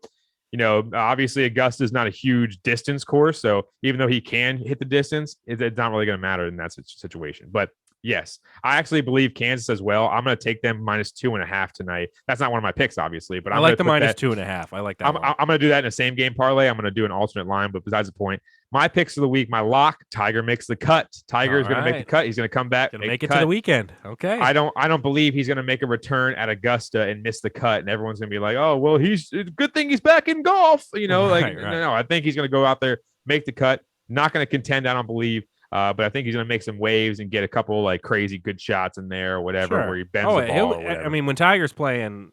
[SPEAKER 3] obviously Augusta is not a huge distance course. So even though he can hit the distance, it's not really going to matter in that situation. But yes, I actually believe Kansas as well. I'm going to take them minus 2.5 tonight. That's not one of my picks, obviously, but
[SPEAKER 2] I like the minus 2.5. I like that.
[SPEAKER 3] I'm going to do that in a same game parlay. I'm going to do an alternate line, but besides the point, my picks of the week, my lock, Tiger makes the cut. Tiger is going to make the cut. He's going to come back,
[SPEAKER 2] make it to the weekend. Okay.
[SPEAKER 3] I don't believe he's going to make a return at Augusta and miss the cut, and everyone's going to be like, oh, well, it's a good thing he's back in golf. No, I think he's going to go out there, make the cut. Not going to contend, I don't believe. But I think he's going to make some waves and get a couple like crazy good shots in there or whatever, where he bends the ball.
[SPEAKER 2] I mean, when Tiger's playing,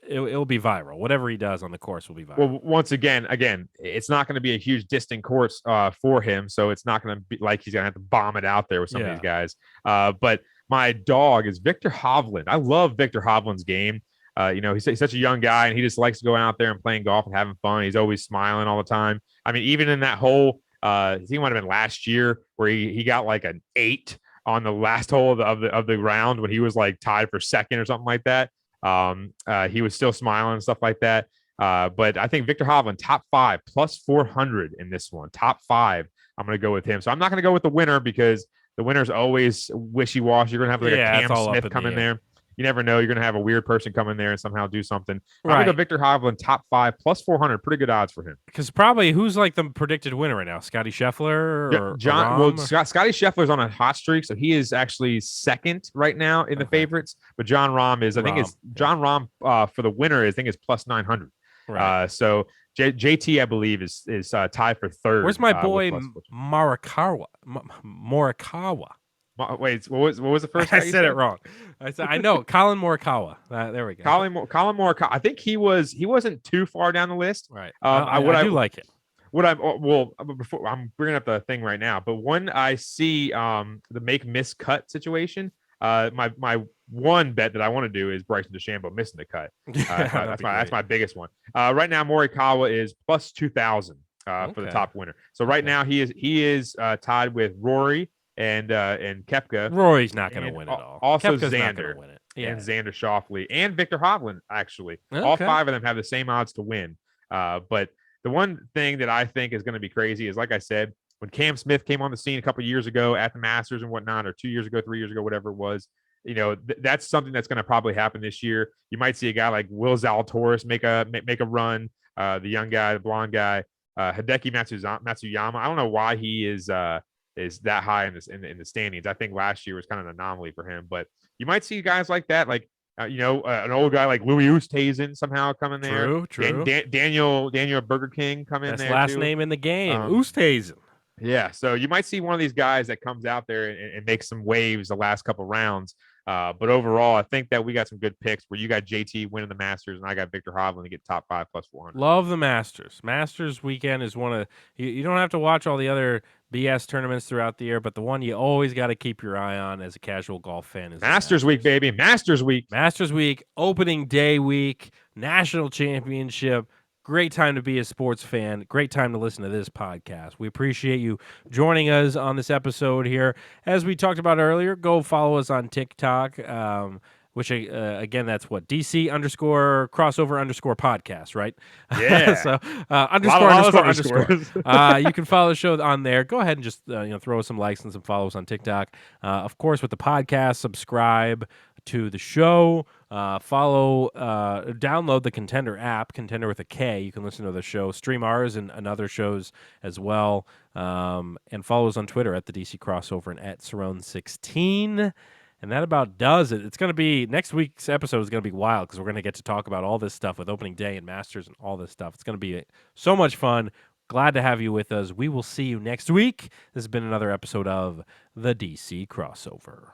[SPEAKER 2] it'll be viral. Whatever he does on the course will be viral.
[SPEAKER 3] Well, once again, it's not going to be a huge distant course for him, so it's not going to be like he's going to have to bomb it out there with some of these guys. But my dog is Victor Hovland. I love Victor Hovland's game. He's such a young guy, and he just likes to go out there and playing golf and having fun. He's always smiling all the time. I mean, even in that hole. I think it might have been last year where he got like an 8 on the last hole of the round when he was like tied for second or something like that. He was still smiling and stuff like that. But I think Victor Hovland, top 5, plus 400 in this one. Top 5, I'm going to go with him. So I'm not going to go with the winner because the winner's always wishy-washy. You're going to have like a Cam Smith come in there. You never know. You're going to have a weird person come in there and somehow do something. Right. I'm going to go Victor Hovland, top 5, plus 400. Pretty good odds for him.
[SPEAKER 2] Because probably who's like the predicted winner right now? Scotty Scheffler or
[SPEAKER 3] John?
[SPEAKER 2] Rahm?
[SPEAKER 3] Well, Scotty Scheffler's on a hot streak, so he is actually second right now in the favorites. But John Rahm is, John Rahm for the winner, I think is plus 900. Right. So JT, I believe, is tied for third.
[SPEAKER 2] Where's my boy Morikawa?
[SPEAKER 3] Wait, what was the first?
[SPEAKER 2] I said it wrong. I know Colin Morikawa. There we go.
[SPEAKER 3] Colin Morikawa. I think he wasn't too far down the list.
[SPEAKER 2] Right. I do like it.
[SPEAKER 3] Before I'm bringing up the thing right now, but when I see the make miss cut situation, my one bet that I want to do is Bryson DeChambeau missing the cut. That's my biggest one. Right now, Morikawa is plus 2,000 for the top winner. So right now he is tied with Rory and Koepka.
[SPEAKER 2] Rory's not going to win it all.
[SPEAKER 3] Also
[SPEAKER 2] Koepka's
[SPEAKER 3] Xander
[SPEAKER 2] win it.
[SPEAKER 3] and Xander Schauffele and Victor Hovland, actually. Okay. All 5 of them have the same odds to win. But the one thing that I think is going to be crazy is, like I said, when Cam Smith came on the scene a couple of years ago at the Masters and whatnot, or 2 years ago, 3 years ago, whatever it was, that's something that's going to probably happen this year. You might see a guy like Will Zalatoris make a run. The young guy, the blonde guy, Hideki Matsuyama. I don't know why he is that high in the standings. I think last year was kind of an anomaly for him, but you might see guys like that, like an old guy like Louis Oosthuizen somehow come in there.
[SPEAKER 2] True.
[SPEAKER 3] Daniel Burger King come in there.
[SPEAKER 2] That's last name in the game, Oosthuizen.
[SPEAKER 3] Yeah, so you might see one of these guys that comes out there and makes some waves the last couple rounds. But overall, I think that we got some good picks where you got JT winning the Masters and I got Victor Hovland to get top 5 plus 400.
[SPEAKER 2] Love the Masters. Masters weekend is one of you don't have to watch all the other BS tournaments throughout the year, but the one you always got to keep your eye on as a casual golf fan is
[SPEAKER 3] Masters week, baby. Masters week,
[SPEAKER 2] opening day week, national championship. Great time to be a sports fan. Great time to listen to this podcast. We appreciate you joining us on this episode here. As we talked about earlier, go follow us on TikTok, which, again, that's what? DC_crossover_ podcast, right?
[SPEAKER 3] Yeah.
[SPEAKER 2] So ___. You can follow the show on there. Go ahead and just throw us some likes and some follows on TikTok. Of course, with the podcast, subscribe to the show. Download the Contender app, Contender with a K. You can listen to the show, stream ours and other shows as well. And follow us on Twitter at the DC Crossover and at Cerrone16. And that about does it. It's going to be next week's episode is going to be wild because we're going to get to talk about all this stuff with opening day and Masters and all this stuff. It's going to be so much fun. Glad to have you with us. We will see you next week. This has been another episode of the DC Crossover.